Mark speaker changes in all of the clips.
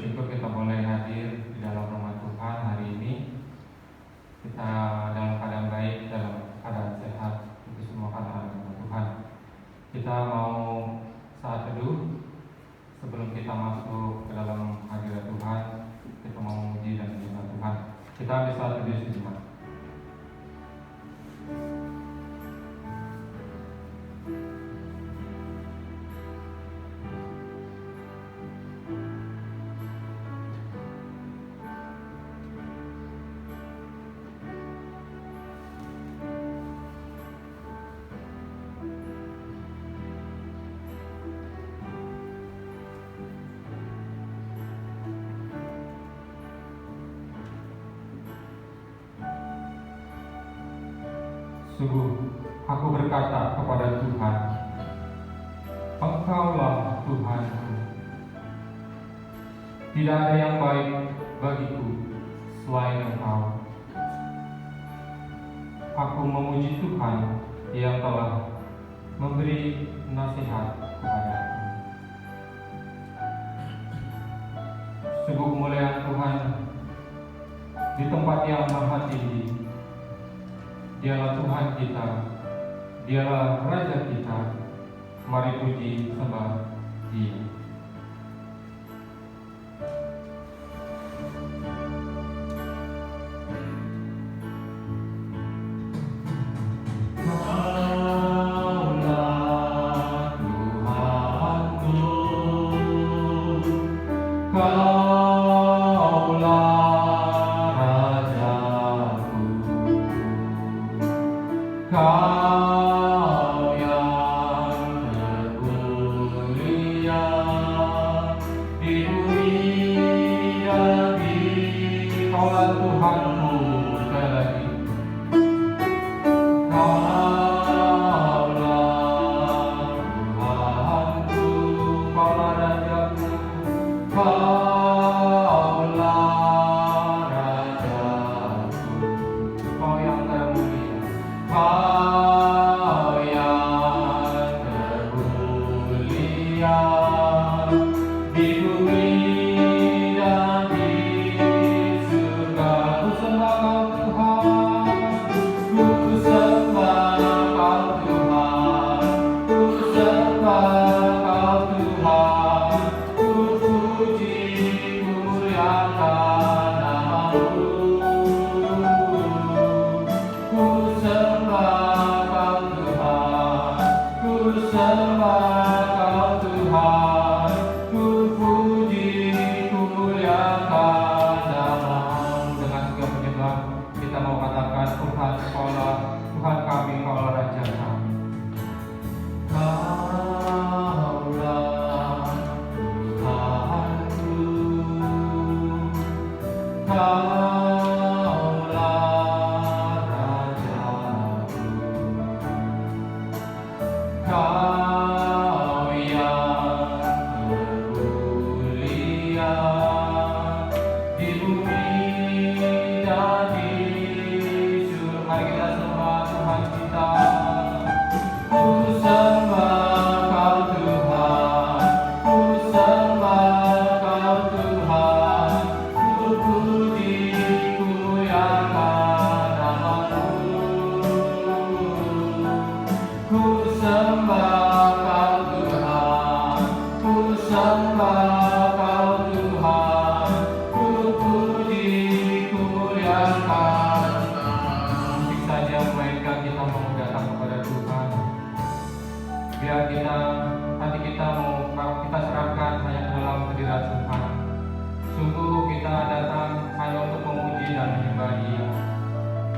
Speaker 1: bersyukur kita boleh hadir di dalam rumah Tuhan hari ini. Kita dalam keadaan baik, dalam keadaan sehat, itu semua karena anugerah Tuhan. Kita mau saat teduh, sebelum kita masuk ke dalam hadirat Tuhan, kita mau memuji dan menyembah Tuhan. Kita ambil saat teduh sejenak. Sungguh, aku berkata kepada Tuhan, Engkaulah Tuhanku. Tidak ada yang baik bagiku selain Engkau. Aku memuji Tuhan yang telah memberi nasihat kepadaku. Sungguh kemuliaan Tuhan di tempat yang maha tinggi. Dialah Tuhan kita, Dialah Raja kita. Mari puji sembah Dia.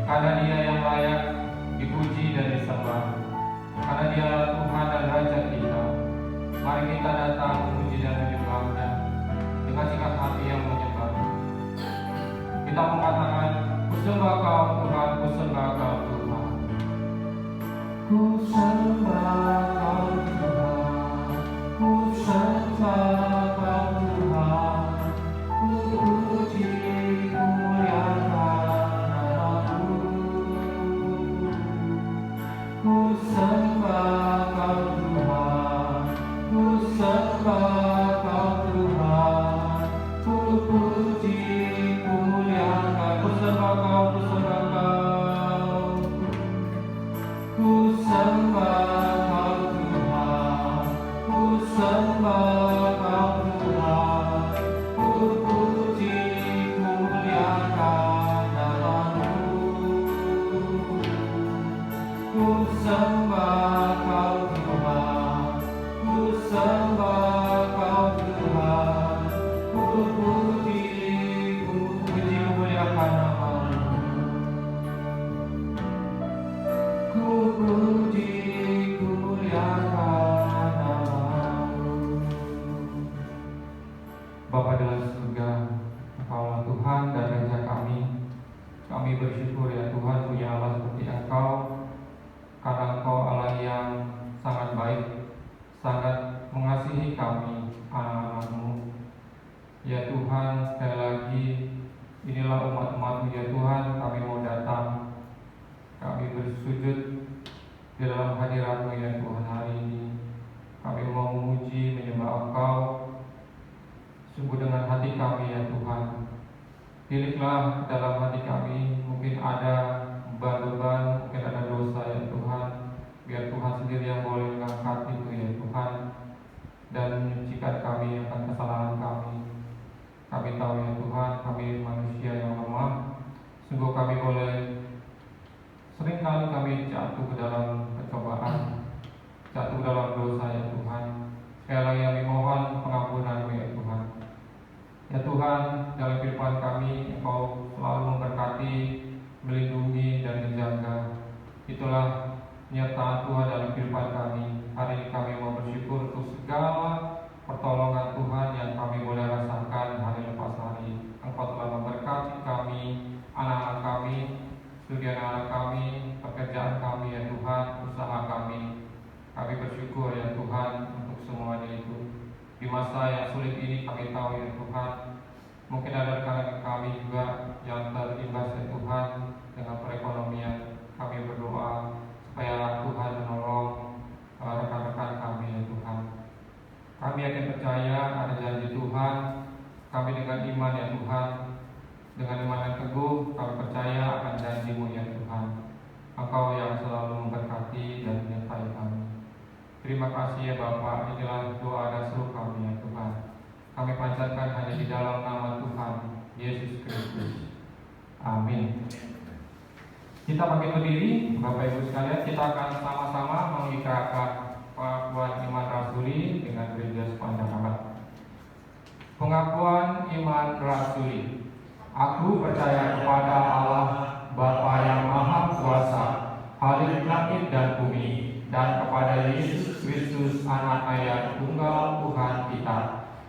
Speaker 1: Karena Dia yang layak dipuji dan disembah. Karena Dialah Tuhan dan Raja kita. Mari kita datang memuji dan menyembah-Nya dengan sikap hati yang menyembah. Kita mengatakan, ku sembah Kau Tuhan, ku sembah Kau Tuhan. Ku sembah Kau Tuhan, ku sembah Kau Tuhan. Ku puji, ku muliakan nama-Mu. Ku sembah Kau Tuhan, ku sembah Bapa dalam surga, Engkaulah Tuhan dan Raja kami. Kami bersyukur ya Tuhan punya Allah seperti Engkau, karena Engkau Allah yang sangat baik, sangat mengasihi kami, anak-anak-Mu. Ya Tuhan, sekali lagi inilah umat-umat-Mu ya Tuhan, kami mau datang, kami bersujud di dalam hadirat-Mu ya Tuhan hari ini. Kami mau memuji, menyembah Engkau sungguh dengan hati kami ya Tuhan. Pilihlah dalam hati kami, mungkin ada beban-beban, mungkin ada dosa ya Tuhan. Biar Tuhan sendiri yang boleh mengangkat itu ya Tuhan, dan menyucikan kami akan kesalahan kami. Kami tahu ya Tuhan, kami manusia yang lemah. Sungguh kami boleh seringkali kami jatuh ke dalam pencobaan, jatuh dalam dosa ya Tuhan. Sekali lagi kami mohon pengampunan-Mu ya Tuhan. Ya Tuhan, dalam kehidupan kami Engkau selalu memberkati, melindungi dan menjaga. Itulah penyertaan Tuhan dalam kehidupan kami. Hari ini kami mau bersyukur untuk segala pertolongan Tuhan yang kami boleh rasakan hari lepas hari. Engkau telah memberkati kami, anak-anak kami, studi anak-anak kami, pekerjaan kami ya Tuhan, usaha kami. Kami bersyukur ya Tuhan untuk semuanya itu. Di masa yang sulit ini kami tahu ya Tuhan, mungkin ada rekan kami juga yang terimbas ya Tuhan dengan perekonomian. Kami berdoa supaya Tuhan menolong rekan-rekan kami ya Tuhan. Kami yakin percaya ada janji Tuhan. Kami dengan iman ya Tuhan, dengan iman yang teguh kami percaya akan janji-Mu ya Tuhan. Engkau yang selalu memberkati dan menyertai kami. Terima kasih ya Bapa, inilah doa dan seru kami ya Tuhan. Kami panjatkan hanya di dalam nama Tuhan Yesus Kristus. Amin. Kita bangkit berdiri, Bapak Ibu sekalian, kita akan sama-sama mengikrarkan pengakuan iman rasuli dengan gereja sepanjang abad. Pengakuan iman rasuli. Aku percaya kepada Allah, Bapa yang Maha Kuasa, Halik langit dan bumi, dan kepada Yesus Kristus, anak ayah tunggal Tuhan kita,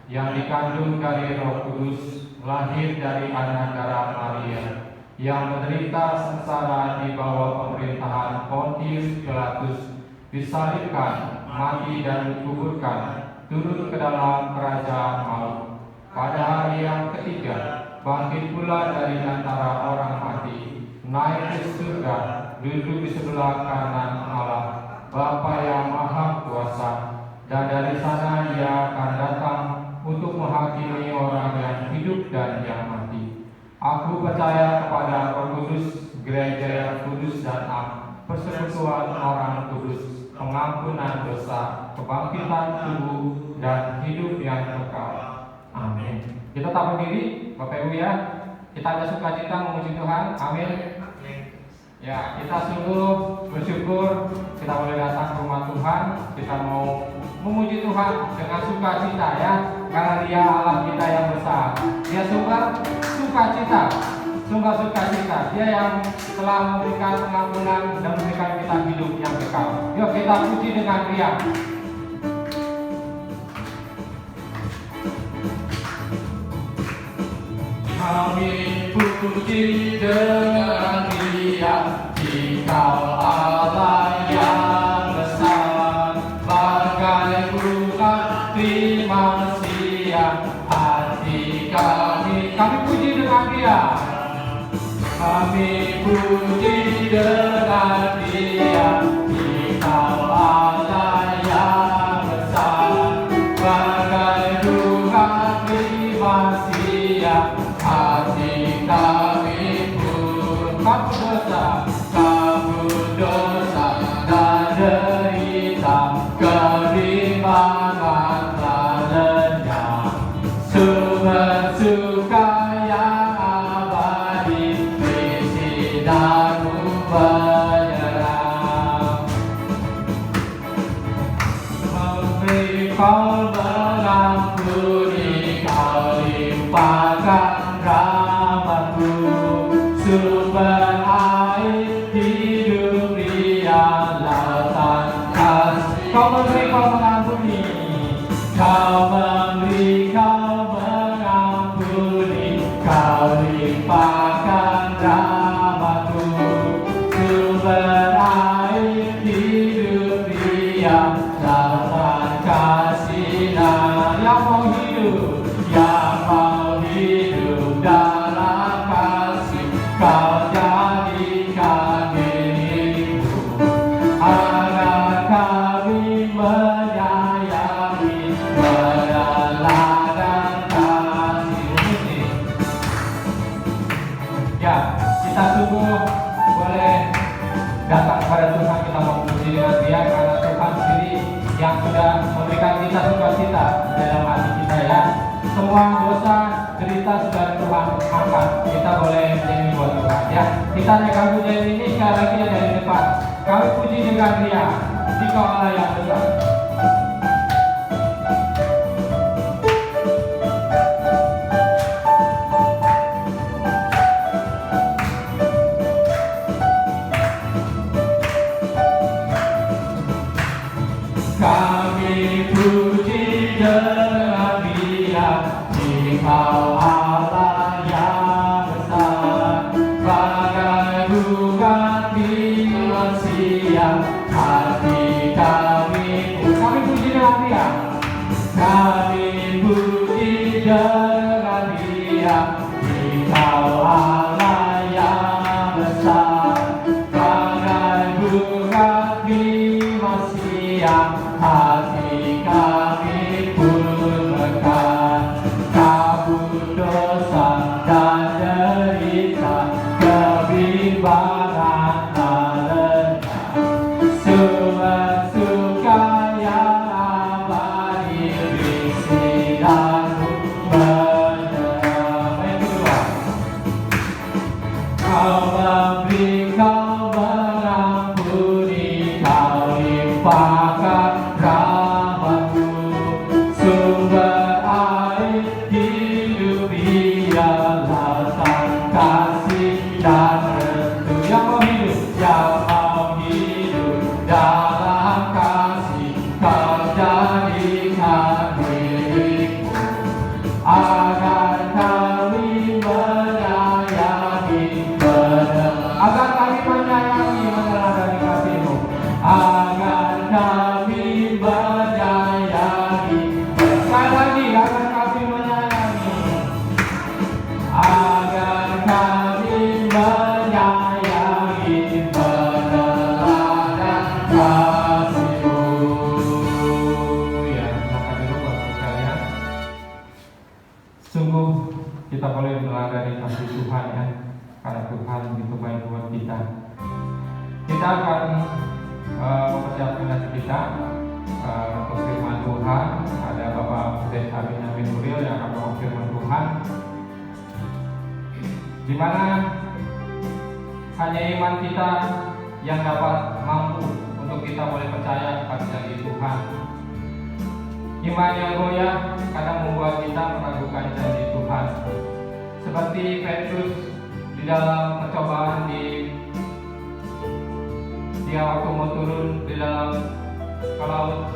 Speaker 1: yang dikandung dari Roh Kudus, lahir dari anak darah Maria, yang menderita sengsara di bawah pemerintahan Pontius Pilatus, disalibkan, mati dan dikuburkan, turun ke dalam kerajaan maut. Pada hari yang ketiga, bangkit pula dari antara orang mati, naik ke surga, duduk di sebelah kanan Allah, Bapa yang Maha Kuasa, dan dari sana Ia akan datang untuk menghakimi orang yang hidup dan yang mati. Aku percaya kepada Roh Kudus, gereja yang kudus dan am, persekutuan orang kudus, pengampunan dosa, kebangkitan tubuh, dan hidup yang kekal. Amin. Kita tak berdiri, Bapak Ibu ya. Kita ada sukacita memuji Tuhan. Amin. Ya, kita sungguh bersyukur kita boleh datang ke rumah Tuhan. Kita mau memuji Tuhan dengan sukacita ya, karena Dia Allah kita yang besar. Dia sungguh sukacita, sungguh sukacita. Dia yang telah memberikan pengampunan dan memberikan kita hidup yang kekal. Yuk kita puji dengan riang. Kami puji dengan riang, Engkau Allah yang besar, bagai bunga terima siang hati kami. Kami puji dengan riang. Kami puji dengan riang, Engkau Allah yang besar, bagai bunga terima siang hati kami pun. Kamu dosa dan derita, kebimbangan telah lenyap, sumber suka yang abadi, visi dan menyerang. Memberi kau mengampuni, kau limpahkan rahmat-Mu, sumber air hidup riang lautan kasih. Kau memberi, kau mengampuni, kau memberi, kau yang mau hidup dalam kasih. Kau jadikan dirimu agar kami menyayangi, meneladani kasih. Ya, kita sungguh boleh datang kepada Tuhan, kita memuji dengan Dia karena Tuhan sendiri yang sudah memberikan kita sukacita dalam hati kita ya. Semua dosa, derita sudah Tuhan angkat. Kita boleh nyanyi buat Tuhan ya. Kita naikkan pujian ini sekali lagi dari depan. Kami puji dengan Dia, Dikau Allah yang besar. Kami puji dengan Dia, Dikau Allah yang besar. Bagai bunga di siang, hati kami puji dengan Dia. Kami puji dengan Dia, Dikau Allah yang besar. Bagai bunga di siang, hati kami pun mekar. Kabut dosa dan derita, kebimbangan terlenyap. Sumber suka yang abadi di sidang-Mu menerima. Yang kedua, Kau memberi, Kau mengampuni, Kau limpahkan rahmat-Mu. Sumber air hidup Dia, lautan kasih dan restu. Yang mau hidup, yang mau hidup dalam kasih, Kau jadikan dirimu agar kami menyayangi, meneladani kasih-Mu. Agar kami menyayangi, sekali lagi, agar kami menyayangi, agar kami menyayangi, meneladani kasih-Mu. Ya, silakan dulu Bapak sekalian. Sungguh kita boleh meneladani kasih Tuhan ya, karena Tuhan begitu baik buat kita. Kita akan mempersiapkan hati kita untuk firman Tuhan. Ada Bapak Pendeta Benyamin Nuril yang akan membawa firman Tuhan, di mana hanya iman kita yang dapat mampu untuk kita boleh percaya kepada janji Tuhan. Iman yang goyah kadang membuat kita meragukan janji Tuhan. Seperti Petrus di dalam percobaan dia waktu mau turun di dalam ke laut,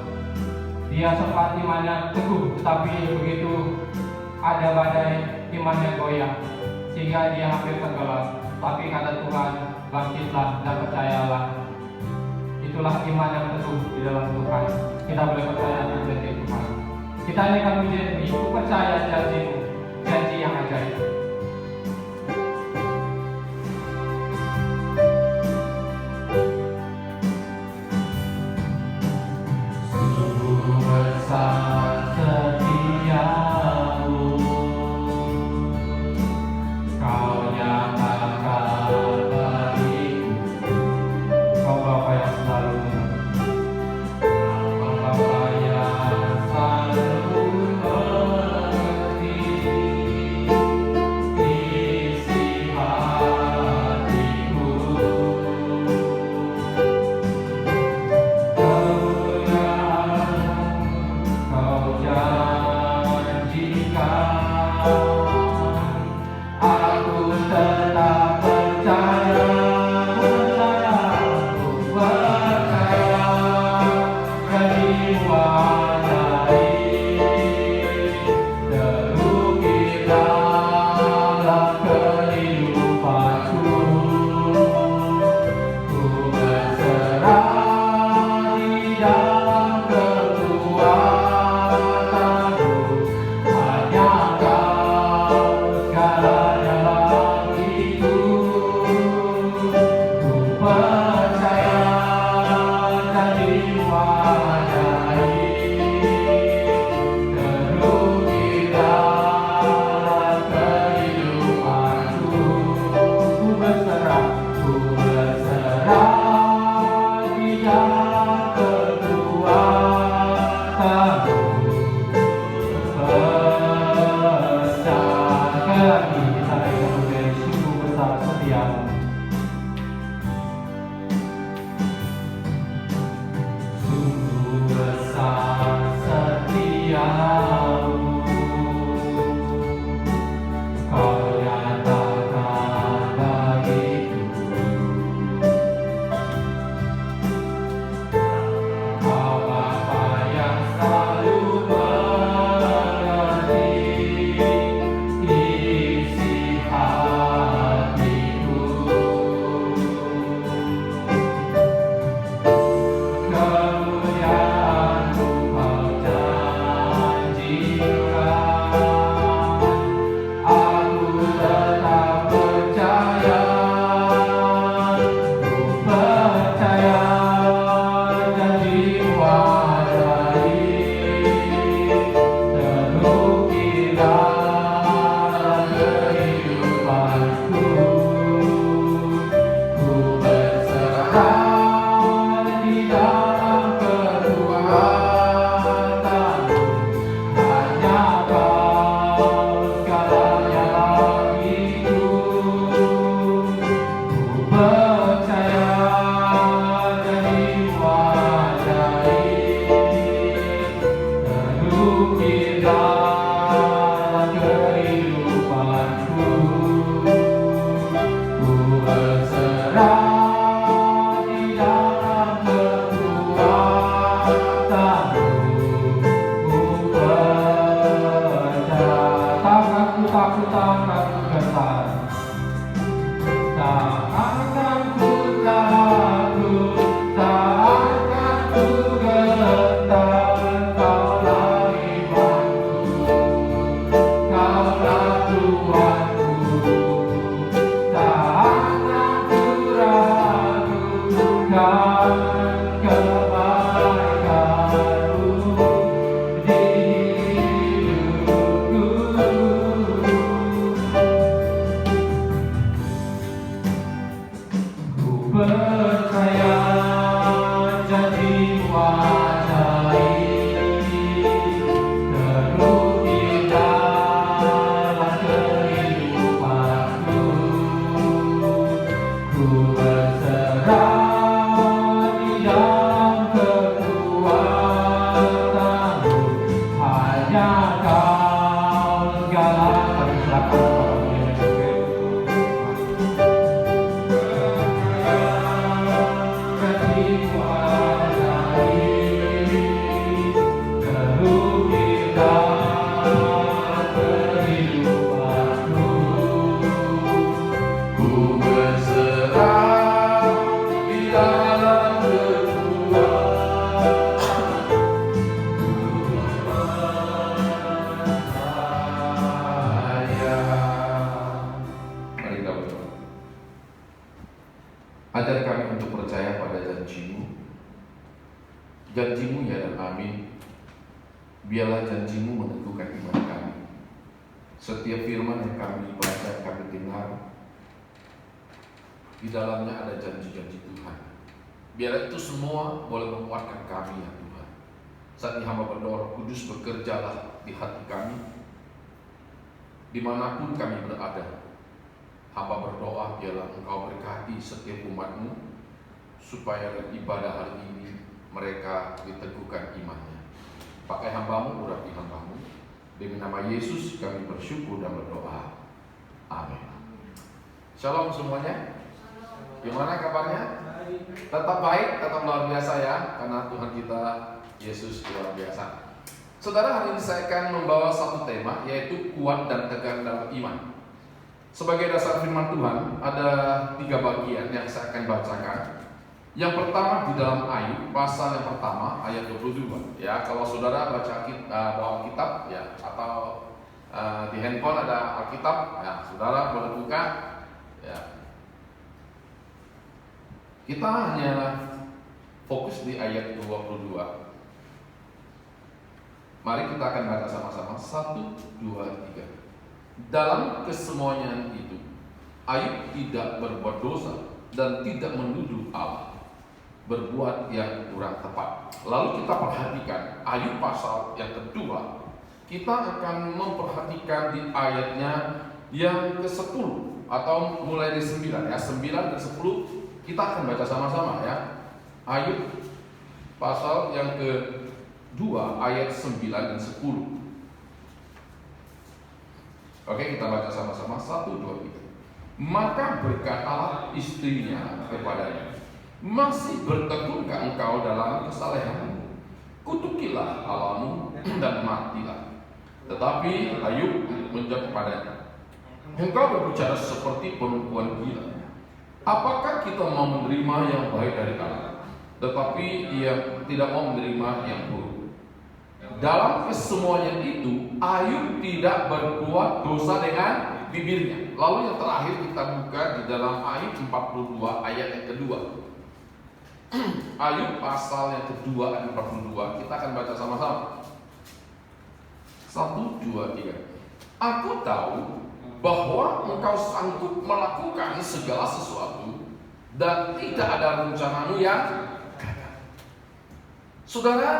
Speaker 1: dia sempat imannya teguh, tetapi begitu ada badai, imannya goyah sehingga dia hampir tenggelam. Tapi kata Tuhan, bangkitlah dan percayalah. Itulah iman yang teguh di dalam Tuhan. Kita boleh percaya dengan janji Tuhan. Kita ini akan menjadi percaya janji-Mu, janji yang ajaib.
Speaker 2: Janji-Mu ya dan amin. Biarlah janji-Mu menentukan iman kami. Setiap firman yang kami baca, kami dengar, di dalamnya ada janji-janji Tuhan. Biarlah itu semua boleh menguatkan kami ya Tuhan. Saat ini hamba berdoa, Roh Kudus bekerjalah di hati kami, dimanapun kami berada. Hamba berdoa biarlah Engkau berkati setiap umat-Mu, supaya ibadah hari ini mereka diteguhkan imannya. Pakai hamba-Mu, urapi hamba-Mu. Demi nama Yesus kami bersyukur dan berdoa. Amin. Shalom semuanya. Gimana kabarnya? Tetap baik, tetap luar biasa ya, karena Tuhan kita Yesus luar biasa. Saudara, hari ini saya akan membawa satu tema, yaitu kuat dan tegar dalam iman. Sebagai dasar firman Tuhan, ada 3 bagian yang saya akan bacakan. Yang pertama di dalam Ayub, pasal yang pertama, ayat 22. Ya, kalau saudara baca bawa Alkitab, ya, atau di handphone ada Alkitab, ya, saudara boleh buka. Ya. Kita hanya fokus di ayat 22. Mari kita akan baca sama-sama. 1, 2, 3. Dalam kesemuanya itu, Ayub tidak berbuat dosa dan tidak menuduh Allah berbuat yang kurang tepat. Lalu kita perhatikan Ayub pasal yang kedua. Kita akan memperhatikan di ayatnya yang ke-10 atau mulai di 9 ya, 9 dan 10 kita akan baca sama-sama ya. Ayub pasal yang kedua ayat 9 dan 10. Oke, kita baca sama-sama. 1, 2, 3. Maka berkatalah istrinya kepadanya, masih bertegunkah engkau dalam kesalehanmu? Kutukilah Allahmu dan matilah. Tetapi Ayub menjawab kepadanya, engkau berbicara seperti perempuan gila. Apakah kita mau menerima yang baik dari Allah, tetapi ia tidak mau menerima yang buruk? Dalam kesemuanya itu, Ayub tidak berbuat dosa dengan bibirnya. Lalu yang terakhir kita buka di dalam Ayub 42 ayat yang kedua. Ayub pasal yang kedua ayat 42. Kita akan baca sama-sama. 1, 2, 3. Aku tahu bahwa engkau sanggup melakukan segala sesuatu dan tidak ada rencanamu yang gagal. Saudara,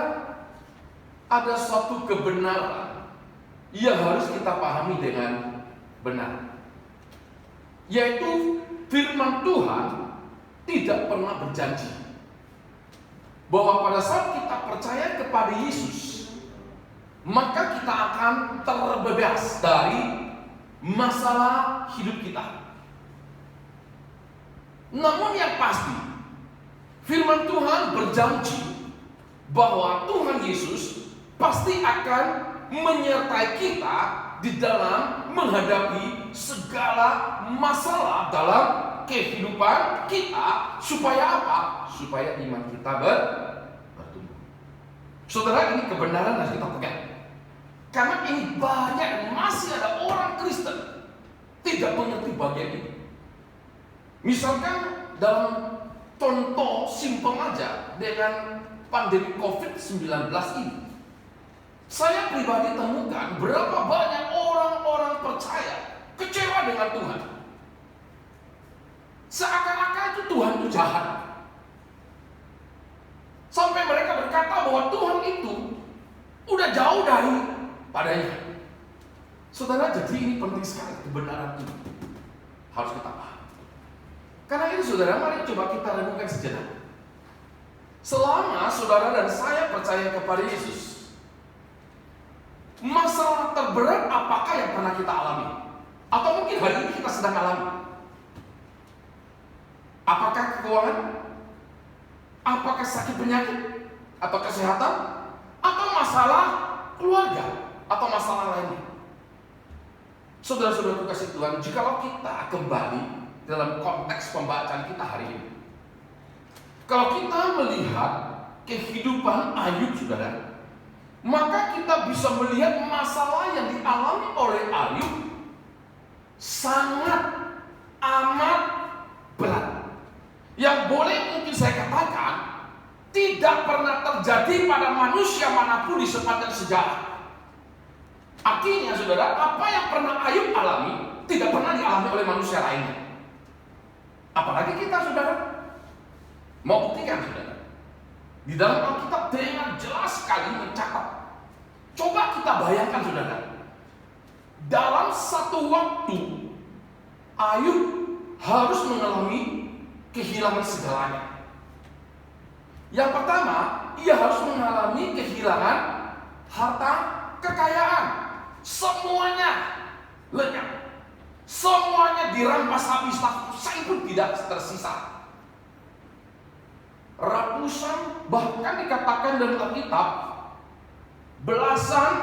Speaker 2: ada suatu kebenaran yang harus kita pahami dengan benar, yaitu firman Tuhan tidak pernah berjanji bahwa pada saat kita percaya kepada Yesus, maka kita akan terbebas dari masalah hidup kita. Namun yang pasti, firman Tuhan berjanji bahwa Tuhan Yesus pasti akan menyertai kita di dalam menghadapi segala masalah dalam kehidupan kita. Supaya apa? Supaya iman kita bertumbuh. Saudara, ini kebenaran harus kita pegang. Karena ini banyak, masih ada orang Kristen tidak mengerti bagian ini. Misalkan dalam contoh simpel aja dengan pandemi COVID-19 ini, saya pribadi temukan berapa banyak orang-orang percaya kecewa dengan Tuhan. Seakan-akan itu Tuhan itu jahat. Sampai mereka berkata bahwa Tuhan itu udah jauh dari padanya. Saudara, jadi ini penting sekali kebenaran ini. Harus kita paham. Karena itu saudara, mari coba kita renungkan sejenak. Selama saudara dan saya percaya kepada Yesus, masalah terberat apakah yang pernah kita alami? Atau mungkin hari ini kita sedang alami? Apakah keuangan? Apakah sakit penyakit? Atau kesehatan? Atau masalah keluarga? Atau masalah lainnya? Saudara-saudara kasih Tuhan, jikalau kita kembali dalam konteks pembacaan kita hari ini, kalau kita melihat kehidupan Ayub, saudara, maka kita bisa melihat masalah yang dialami oleh Ayub sangat amat berat. Yang boleh mungkin saya katakan tidak pernah terjadi terjadi pada manusia manapun di sepanjang sejarah. Artinya saudara, apa yang pernah Ayub alami tidak pernah dialami oleh manusia lainnya. Apalagi kita saudara. Mau buktikan saudara, di dalam Alkitab dengan jelas sekali mencatat. Coba kita bayangkan saudara, dalam satu waktu Ayub harus mengalami kehilangan segalanya. Yang pertama, ia harus mengalami kehilangan harta kekayaan. Semuanya lenyap. Semuanya dirampas habis, satu pun tidak tersisa. Ratusan, bahkan dikatakan dalam Alkitab, belasan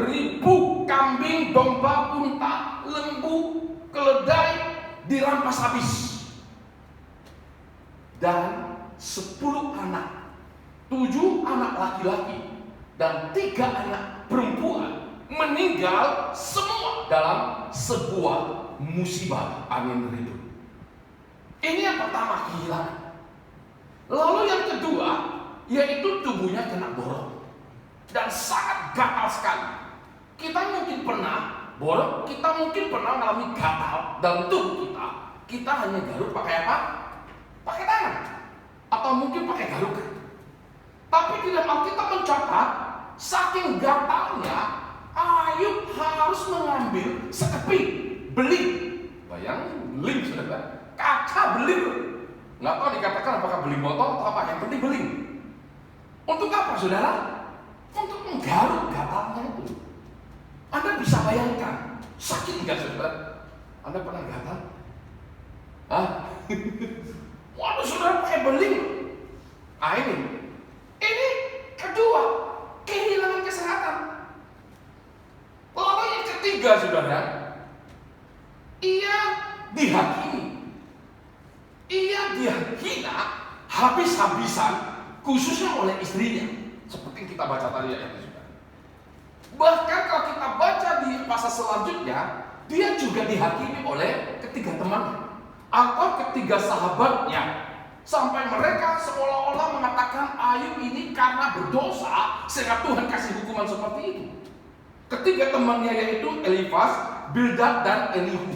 Speaker 2: ribu kambing, domba, unta, lembu, keledai dirampas habis. Dan 10 anak, 7 anak laki-laki dan 3 anak perempuan meninggal semua dalam sebuah musibah angin ribut. Ini yang pertama, kehilangan. Lalu yang kedua, yaitu tubuhnya kena borok dan sangat gatal sekali. Kita mungkin pernah borok, kita mungkin pernah mengalami gatal dalam tubuh kita. Kita hanya garuk pakai apa? Pakai tangan, atau mungkin pakai garukan. Tapi di dalam Alkitab mencatat, saking gatalnya Ayub harus mengambil sekeping beling. Bayang beling saudara, kaca beling. Nggak tahu dikatakan apakah beling botol atau apa, yang penting beling. Untuk apa saudara? Untuk menggaruk gatalnya itu. Anda bisa bayangkan, sakit nggak saudara? Anda pernah gatal? Hah? Waduh saudara pakai beling. Ini kedua, kehilangan kesehatan. Lalu yang ketiga saudara, ia dihakimi. Ia dihina habis-habisan, khususnya oleh istrinya. Seperti yang kita baca tadi ya saudara. Bahkan kalau kita baca di pasal selanjutnya, dia juga dihakimi oleh ketiga temannya atau ketiga sahabatnya. Sampai mereka seolah-olah mengatakan Ayub ini karena berdosa sehingga Tuhan kasih hukuman seperti itu. Ketiga temannya yaitu Elifaz, Bildad, dan Elihu.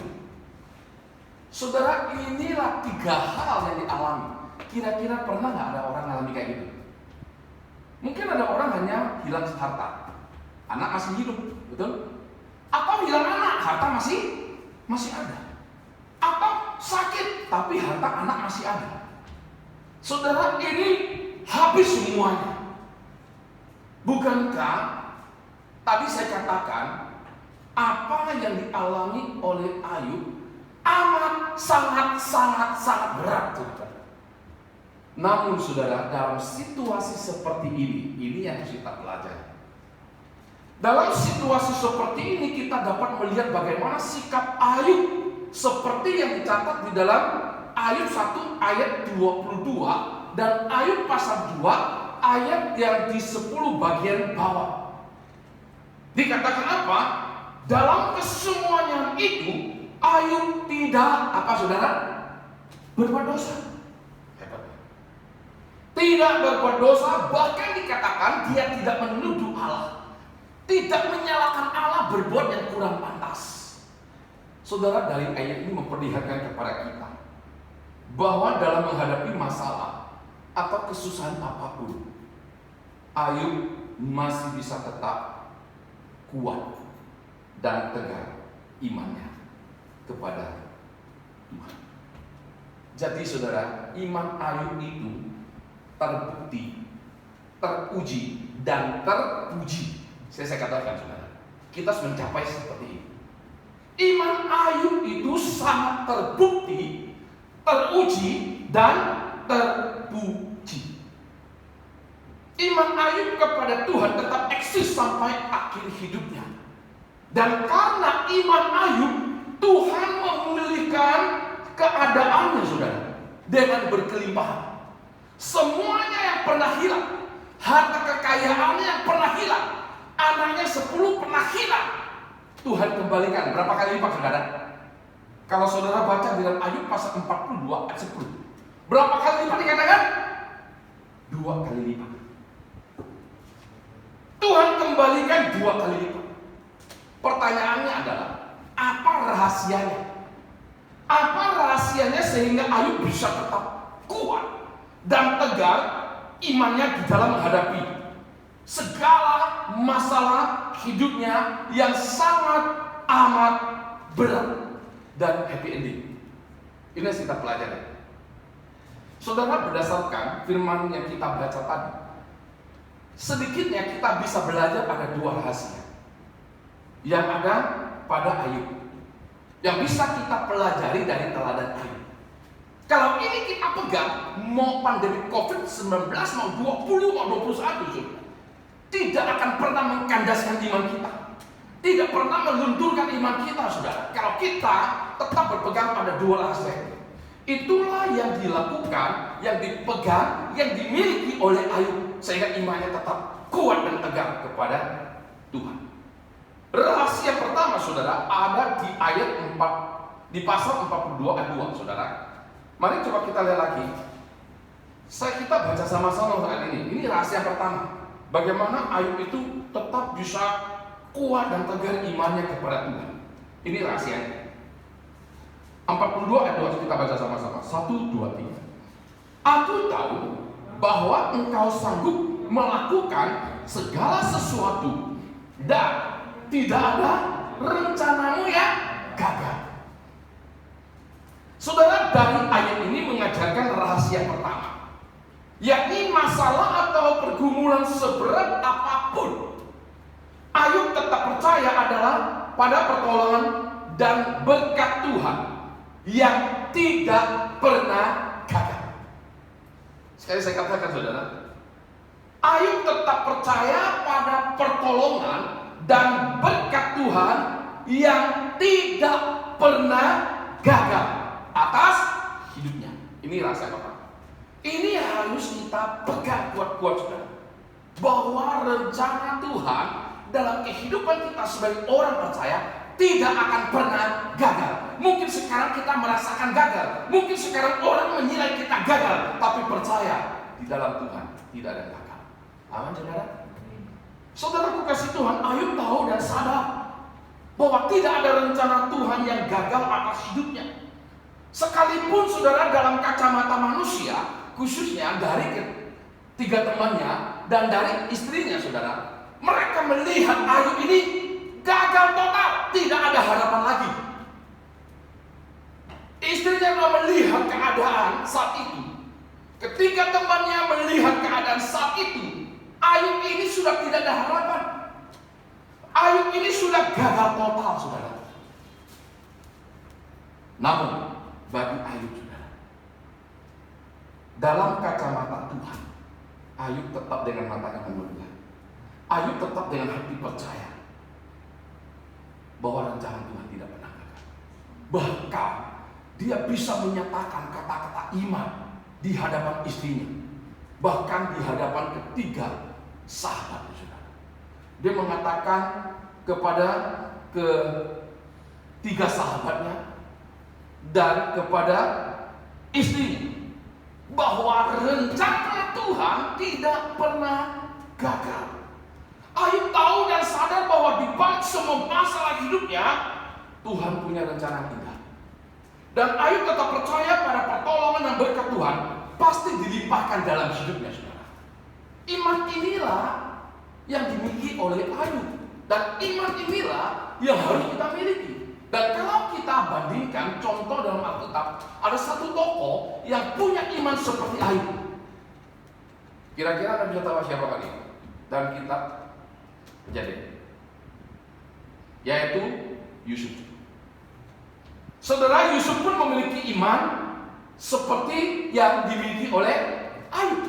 Speaker 2: Saudara, inilah 3 hal yang dialami. Kira-kira pernah nggak ada orang mengalami kayak gitu? Mungkin ada orang hanya hilang harta, anak masih hidup, betul? Atau hilang anak, harta masih ada. Atau sakit, tapi harta anak masih ada. Saudara, ini habis semuanya. Bukankah tadi saya katakan apa yang dialami oleh Ayub amat sangat berat, saudara. Namun saudara, dalam situasi seperti ini yang harus kita pelajari. Dalam situasi seperti ini kita dapat melihat bagaimana sikap Ayub seperti yang dicatat di dalam Ayub 1 ayat 22 dan Ayub pasal 2 ayat yang di 10 bagian bawah. Dikatakan apa? Dalam kesemuanya itu Ayub tidak apa saudara? Berbuat dosa. Hebat. Tidak berbuat dosa, bahkan dikatakan dia tidak menuduh Allah. Tidak menyalahkan Allah berbuat yang kurang pantas. Saudara, dari ayat ini memperlihatkan kepada kita bahwa dalam menghadapi masalah atau kesusahan apapun, Ayub masih bisa tetap kuat dan tegar imannya kepada Tuhan. Jadi saudara, iman Ayub itu terbukti, teruji, dan terpuji. Saya katakan saudara, kita harus mencapai seperti ini. Iman Ayub itu sangat terbukti, teruji, dan terpuji. Iman Ayub kepada Tuhan tetap eksis sampai akhir hidupnya. Dan karena iman Ayub, Tuhan memulihkan keadaannya saudara dengan berkelimpahan. Semuanya yang pernah hilang, harta kekayaannya yang pernah hilang, anaknya 10 pernah hilang, Tuhan kembalikan berapa kali lipat saudara? Kalau saudara baca di dalam Ayub pasal 42 ayat 10, berapa kali lipat dikatakan? 2 kali lipat. Tuhan kembalikan 2 kali lipat. Pertanyaannya adalah, apa rahasianya? Apa rahasianya sehingga Ayub bisa tetap kuat dan tegar imannya di dalam menghadapi segala masalah hidupnya yang sangat amat berat dan happy ending? Ini yang kita pelajari. Saudara, berdasarkan firman yang kita baca tadi, sedikitnya kita bisa belajar ada 2 rahasia yang ada pada Ayub, yang bisa kita pelajari dari teladan Ayub. Kalau ini kita pegang, mau pandemi COVID-19, mau 20, mau 21, saudara, tidak akan pernah mengkandaskan iman kita, tidak pernah melunturkan iman kita, saudara. Kalau kita tetap berpegang pada 2 rahasia. Itulah yang dilakukan, yang dipegang, yang dimiliki oleh Ayub, sehingga imannya tetap kuat dan tegar kepada Tuhan. Rahasia pertama, saudara, ada di ayat 4, di pasal 42 ayat 2, saudara. Mari coba kita lihat lagi. Kita baca sama-sama saat ini. Ini rahasia pertama. Bagaimana Ayub itu tetap bisa kuat dan tegar imannya kepada Tuhan. Ini rahasianya. 42 ayat 2 kita baca sama-sama. 1, 2, 3. Aku tahu bahwa engkau sanggup melakukan segala sesuatu dan tidak ada rencanamu yang gagal. Saudara, dari ayat ini mengajarkan rahasia pertama, yakni masalah atau pergumulan seberat apapun, Ayub tetap percaya adalah pada pertolongan dan berkat Tuhan yang tidak pernah gagal. Sekali saya katakan, saudara, Ayub tetap percaya pada pertolongan dan berkat Tuhan yang tidak pernah gagal atas hidupnya. Ini rahasia pertama. Ini harus kita pegang kuat-kuat, saudara, bahwa rencana Tuhan dalam kehidupan kita sebagai orang percaya tidak akan pernah gagal. Mungkin sekarang kita merasakan gagal, mungkin sekarang orang menilai kita gagal, tapi percaya di dalam Tuhan tidak ada gagal. Aman, saudara? Saudaraku kasih Tuhan, Ayub tahu dan sadar bahwa tidak ada rencana Tuhan yang gagal atas hidupnya. Sekalipun saudara dalam kacamata manusia, khususnya dari 3 temannya dan dari istrinya, saudara, mereka melihat Ayub ini gagal total, tidak ada harapan lagi. Istrinya sudah melihat keadaan saat itu. Ketika temannya melihat keadaan saat itu, Ayub ini sudah tidak ada harapan. Ayub ini sudah gagal total, saudara. Namun bagi Ayub, saudara, dalam kacamata Tuhan, Ayub tetap dengan matanya membelah. Ayub tetap dengan hati percaya bahwa rencana Tuhan tidak pernah gagal. Bahkan dia bisa menyatakan kata-kata iman di hadapan istrinya, bahkan di hadapan ketiga sahabatnya, saudara. Dia mengatakan kepada ketiga sahabatnya dan kepada istrinya bahwa rencana Tuhan tidak pernah gagal. Ayub tahu dan sadar bahwa di balik semua masalah hidupnya, Tuhan punya rencana yang indah. Dan Ayub tetap percaya pada pertolongan dan berkat Tuhan pasti dilimpahkan dalam hidupnya, saudara. Iman inilah yang dimiliki oleh Ayub, dan iman inilah yang harus kita miliki. Dan kalau kita bandingkan contoh dalam Alkitab, ada satu tokoh yang punya iman seperti Ayub. Kira-kira Anda bisa tahu siapa kali? Dan kita jadi, yaitu Yusuf. Saudara, Yusuf pun memiliki iman seperti yang dimiliki oleh Ayub.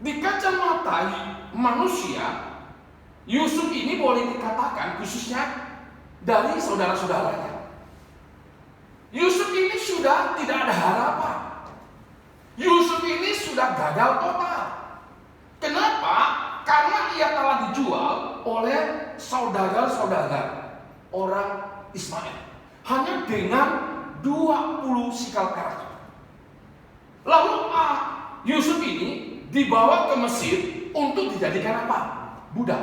Speaker 2: Di kacamata manusia, Yusuf ini boleh dikatakan khususnya dari saudara-saudaranya, Yusuf ini sudah tidak ada harapan. Yusuf ini sudah gagal total. Kenapa? Karena ia telah dijual oleh saudara-saudara orang Ismail hanya dengan 20 sikal perak. Lalu Yusuf ini dibawa ke Mesir untuk dijadikan apa? Budak.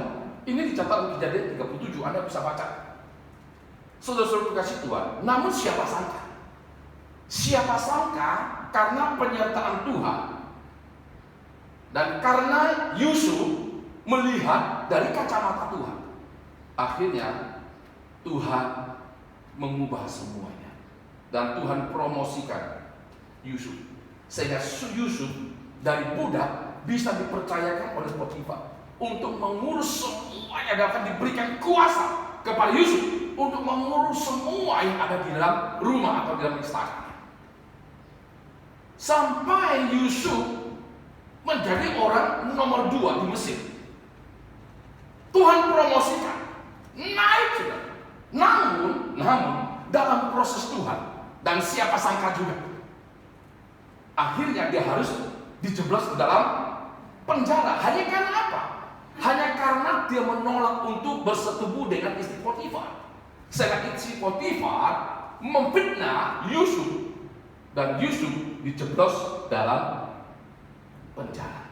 Speaker 2: Ini dicatat di Kejadian 37, Anda bisa baca. Saudara-saudara kasih Tuhan, namun siapa sangka? Siapa sangka karena penyertaan Tuhan dan karena Yusuf melihat dari kacamata Tuhan, akhirnya Tuhan mengubah semuanya dan Tuhan promosikan Yusuf sehingga Yusuf dari budak bisa dipercayakan oleh Potifar untuk mengurus semuanya dan akan diberikan kuasa kepada Yusuf untuk mengurus semua yang ada di dalam rumah atau di dalam istana. Sampai Yusuf menjadi orang nomor 2 di Mesir. Tuhan promosikan, naik sudah. Namun dalam proses Tuhan, dan siapa sangka juga, akhirnya dia harus dijeblos ke dalam penjara. Hanya karena apa? Hanya karena dia menolak untuk bersetubuh dengan istri Potifar. Sehingga istri Potifar memfitnah Yusuf dan Yusuf dijeblos dalam penjara.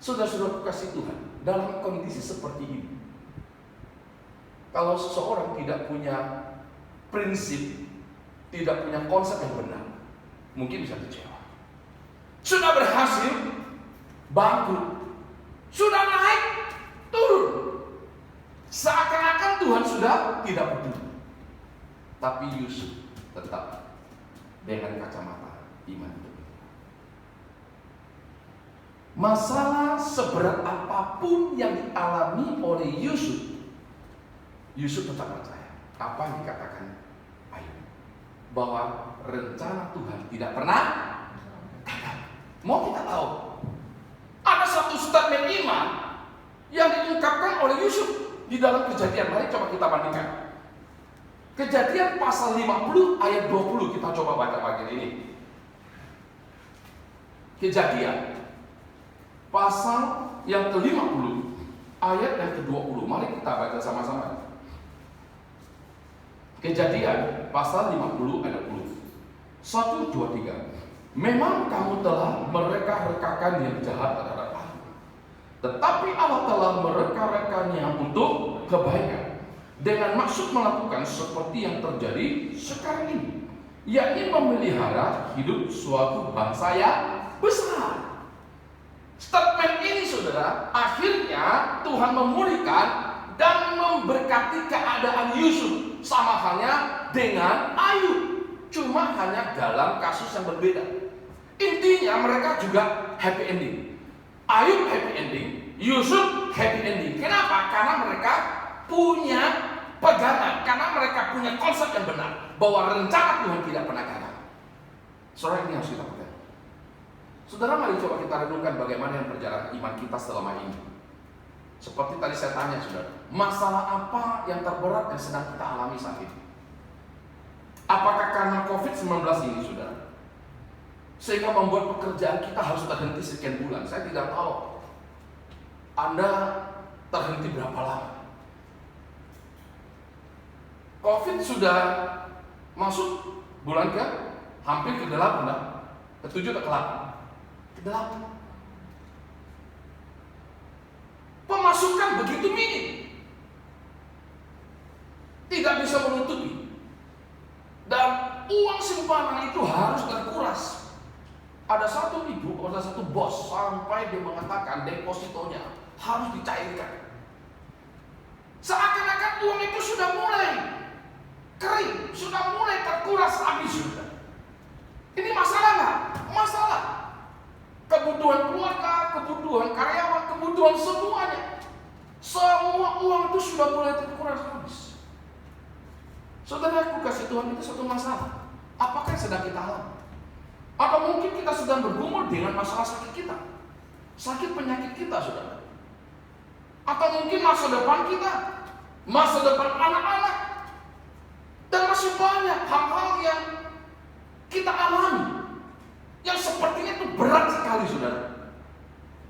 Speaker 2: Saudara-saudara kasih Tuhan, dalam kondisi seperti ini, kalau seseorang tidak punya prinsip, tidak punya konsep yang benar, mungkin bisa kecewa. Sudah berhasil, bangkrut. Sudah naik, turun. Seakan-akan Tuhan sudah tidak peduli. Tapi Yusuf tetap dengan kacamata iman itu. Masalah seberat apapun yang dialami oleh Yusuf, Yusuf tetap percaya apa yang dikatakan Ayub, bahwa rencana Tuhan tidak pernah gagal. Mau kita tahu, ada satu statement iman yang diungkapkan oleh Yusuf di dalam Kejadian. Mari coba kita bandingkan. Kejadian pasal 50 ayat 20, kita coba baca bagian ini. Kejadian pasal yang ke-50 ayat yang ke-20. Mari kita baca sama-sama. Kejadian pasal 50 ayat 20. 1, 2, 3. Memang kamu telah mereka-rekakan yang jahat terhadap aku, tetapi Allah telah mereka-rekanya untuk kebaikan, dengan maksud melakukan seperti yang terjadi sekarang ini, yakni memelihara hidup suatu bangsa yang besar. Statement ini saudara, akhirnya Tuhan memulihkan dan memberkati keadaan Yusuf, sama halnya dengan Ayub. Cuma hanya dalam kasus yang berbeda. Intinya mereka juga happy ending. Ayub happy ending, Yusuf happy ending. Kenapa? Karena mereka punya pegangan, karena mereka punya konsep yang benar bahwa rencana Tuhan tidak pernah gagal. Saudara, ini harus kita pegang. Saudara, mari coba kita renungkan bagaimana yang perjalanan iman kita selama ini. Seperti tadi saya tanya saudara, masalah apa yang terberat yang sedang kita alami saat ini? Apakah karena COVID-19 ini saudara, sehingga membuat pekerjaan kita harus terhenti sekian bulan? Saya tidak tahu Anda terhenti berapa lama. COVID sudah masuk bulan ke hampir ke 8, ke 7 atau ke 8? Ke 8. Pemasukan begitu minim, tidak bisa menutupi, dan uang simpanan itu harus terkuras. Ada satu ibu, ada satu bos sampai dia mengatakan depositonya harus dicairkan. Seakan-akan uang itu sudah mulai kering, sudah mulai terkuras habis sudah. Ini masalah nggak? Masalah. Kebutuhan keluarga, kebutuhan karyawan, kebutuhan semuanya. Semua uang itu sudah mulai terkuras habis. Saudara, aku kasih Tuhan, itu satu masalah. Apakah yang sedang kita alami? Atau mungkin kita sedang bergumul dengan masalah sakit kita, sakit penyakit kita, saudara. Atau mungkin masa depan kita, masa depan anak-anak, dan masih banyak hal-hal yang kita alami yang sepertinya itu berat sekali, saudara.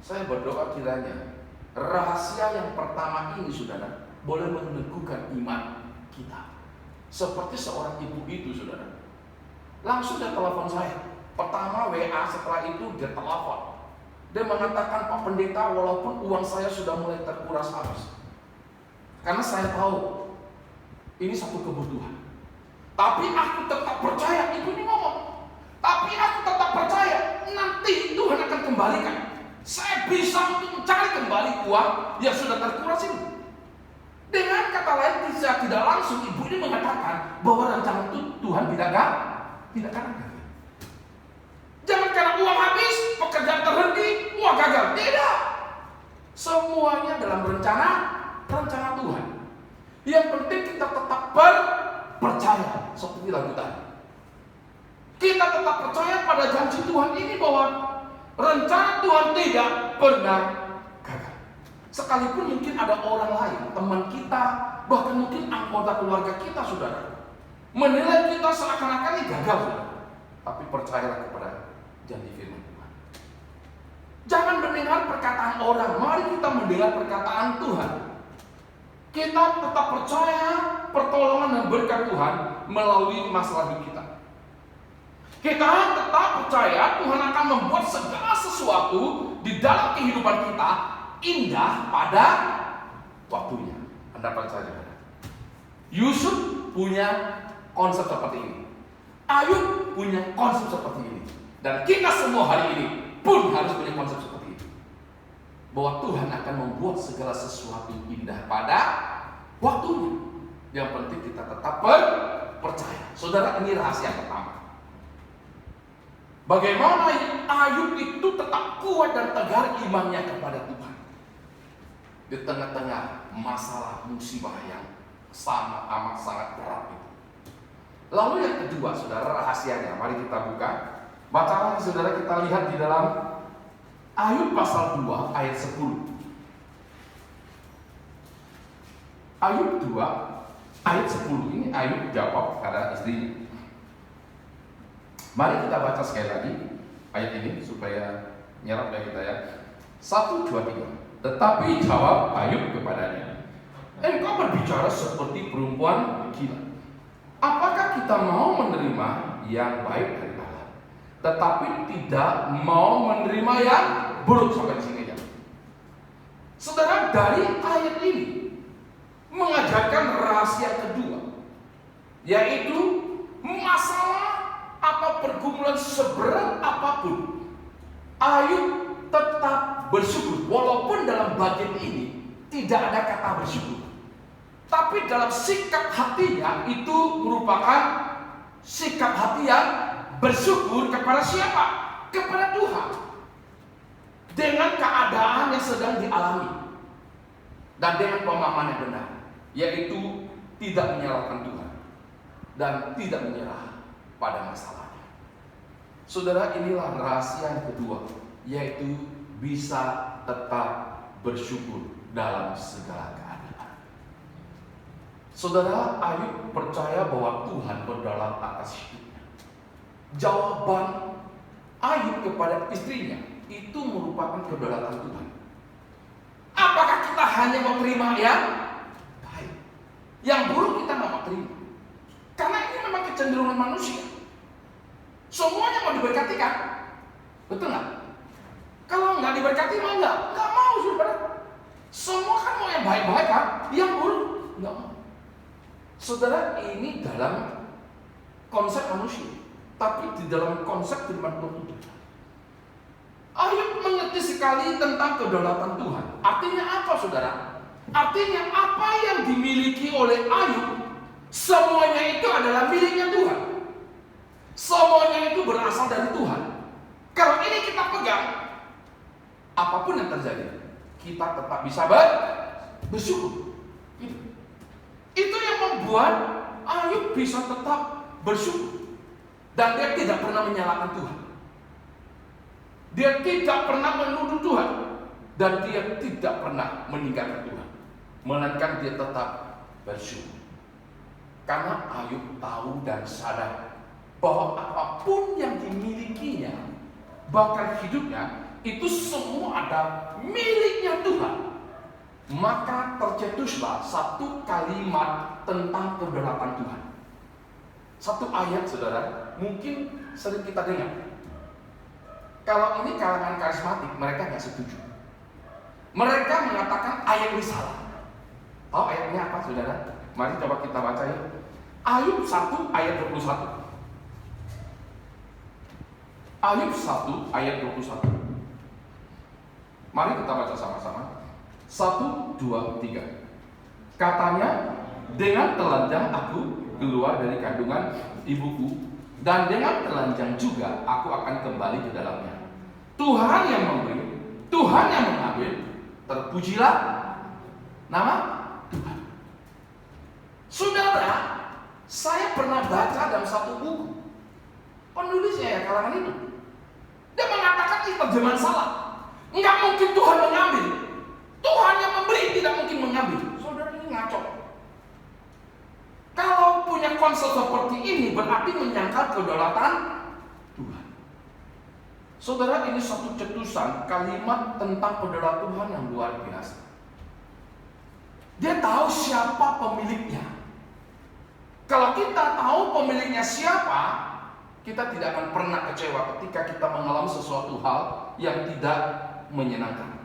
Speaker 2: Saya berdoa kiranya rahasia yang pertama ini, saudara, boleh meneguhkan iman kita. Seperti seorang ibu itu, saudara, langsung dia telepon saya. Pertama WA, setelah itu dia telepon. Dia mengatakan, Pak Pendeta, walaupun uang saya sudah mulai terkuras habis, karena saya tahu ini satu kebutuhan, tapi aku tetap percaya. Ibu ini ngomong, tapi aku tetap percaya nanti Tuhan akan kembalikan. Saya bisa untuk mencari kembali uang yang sudah terkuras ini. Dengan kata lain, tidak langsung ibu ini mengatakan bahwa rencana Tuhan tidak gagal. Jangan karena uang habis, pekerjaan terhenti, uang gagal. Tidak. Semuanya dalam rencana Tuhan. Yang penting kita tetap percaya, seperti lagu tadi. Kita tetap percaya pada janji Tuhan ini bahwa rencana Tuhan tidak pernah gagal. Sekalipun mungkin ada orang lain, teman kita, bahkan mungkin anggota keluarga kita, saudara, menilai kita seakan-akan ini gagal, saudara. Tapi percayalah kepada janji firman Tuhan. Jangan mendengar perkataan orang, mari kita mendengar perkataan Tuhan. Kita tetap percaya pertolongan dan berkat Tuhan melalui masalah hidup kita. Kita tetap percaya Tuhan akan membuat segala sesuatu di dalam kehidupan kita indah pada waktunya. Anda percaya? Yusuf punya konsep seperti ini. Ayub punya konsep seperti ini. Dan kita semua hari ini pun harus punya konsep seperti itu. Bahwa Tuhan akan membuat segala sesuatu indah pada waktunya. Yang penting kita tetap percaya. Saudara, ini rahasia pertama. Bagaimana Ayub itu tetap kuat dan tegar imannya kepada Tuhan di tengah-tengah masalah musibah yang amat sangat berat itu. Lalu yang kedua, saudara, rahasianya. Mari kita buka. Baca lagi, saudara, kita lihat di dalam Ayub pasal 2 ayat 10. Ayub 2 ayat 10. Ini Ayub jawab pada istrinya. Mari kita baca sekali lagi ayat ini supaya nyerap dari kita ya. 1, 2, 3. Tetapi jawab Ayub kepadanya, engkau berbicara seperti perempuan gila. Apakah kita mau menerima yang baik dari Allah, tetapi tidak mau menerima yang buruk? Sampai di sini ya. Saudara, dari ayat ini mengajarkan rahasia kedua, yaitu masalah atau pergumulan seberat apapun, Ayub tetap bersyukur. Walaupun dalam bagian ini tidak ada kata bersyukur, tapi dalam sikap hatinya itu merupakan sikap hati yang bersyukur kepada siapa? Kepada Tuhan. Dengan keadaan yang sedang dialami dan dengan pemahaman yang benar, yaitu tidak menyalahkan Tuhan dan tidak menyerah pada masalahnya. Saudara, inilah rahasia yang kedua, yaitu bisa tetap bersyukur dalam segala keadaan. Saudara, Ayub percaya bahwa Tuhan berdalam atas hidupnya. Jawaban Ayub kepada istrinya itu merupakan kedaulatan Tuhan. Apakah kita hanya mau terima yang baik? Yang buruk kita nggak mau terima. Karena ini memang kecenderungan manusia. Semuanya mau diberkati kan? Betul nggak? Kalau nggak diberkati mah nggak mau, saudara. Semua kan mau yang baik-baik kan? Yang buruk nggak mau. Saudara, ini dalam konsep manusia, tapi di dalam konsep firman Tuhan. Ayub mengerti sekali tentang kedaulatan Tuhan. Artinya apa, saudara? Artinya apa yang dimiliki oleh Ayub, semuanya itu adalah miliknya Tuhan. Semuanya itu berasal dari Tuhan. Kalau ini kita pegang, apapun yang terjadi, kita tetap bisa bersyukur. Itu yang membuat Ayub bisa tetap bersyukur. Dan dia tidak pernah menyalahkan Tuhan. Dia tidak pernah menuduh Tuhan. Dan dia tidak pernah meninggalkan Tuhan. Melainkan dia tetap bersyukur. Karena Ayub tahu dan sadar bahwa apapun yang dimilikinya, bahkan hidupnya, itu semua ada miliknya Tuhan. Maka tercetuslah satu kalimat tentang kedaulatan Tuhan. Satu ayat, saudara, mungkin sering kita dengar. Kalau ini kalangan karismatik, mereka nggak setuju. Mereka mengatakan ayat ini salah. Tahu ayatnya apa, saudara? Mari coba kita baca ya. Ayub 1 ayat 21. Ayub 1 ayat 21. Mari kita baca sama-sama. 1, 2, 3. Katanya, dengan telanjang aku keluar dari kandungan ibuku, dan dengan telanjang juga aku akan kembali ke dalamnya. Tuhan yang memberi, Tuhan yang mengambil, terpujilah nama Tuhan. Saudara, saya pernah baca dalam satu buku, penulisnya ya kalangan itu, dia mengatakan ini terjemahan salah. Enggak mungkin Tuhan mengambil, Tuhan yang memberi, tidak mungkin mengambil. Saudara, ini ngaco. Kalau punya konsep seperti ini berarti menyangkal kedaulatan Tuhan. Saudara, ini satu cetusan kalimat tentang kedaulatan Tuhan yang luar biasa. Dia tahu siapa pemiliknya. Kalau kita tahu pemiliknya siapa, kita tidak akan pernah kecewa ketika kita mengalami sesuatu hal yang tidak menyenangkan.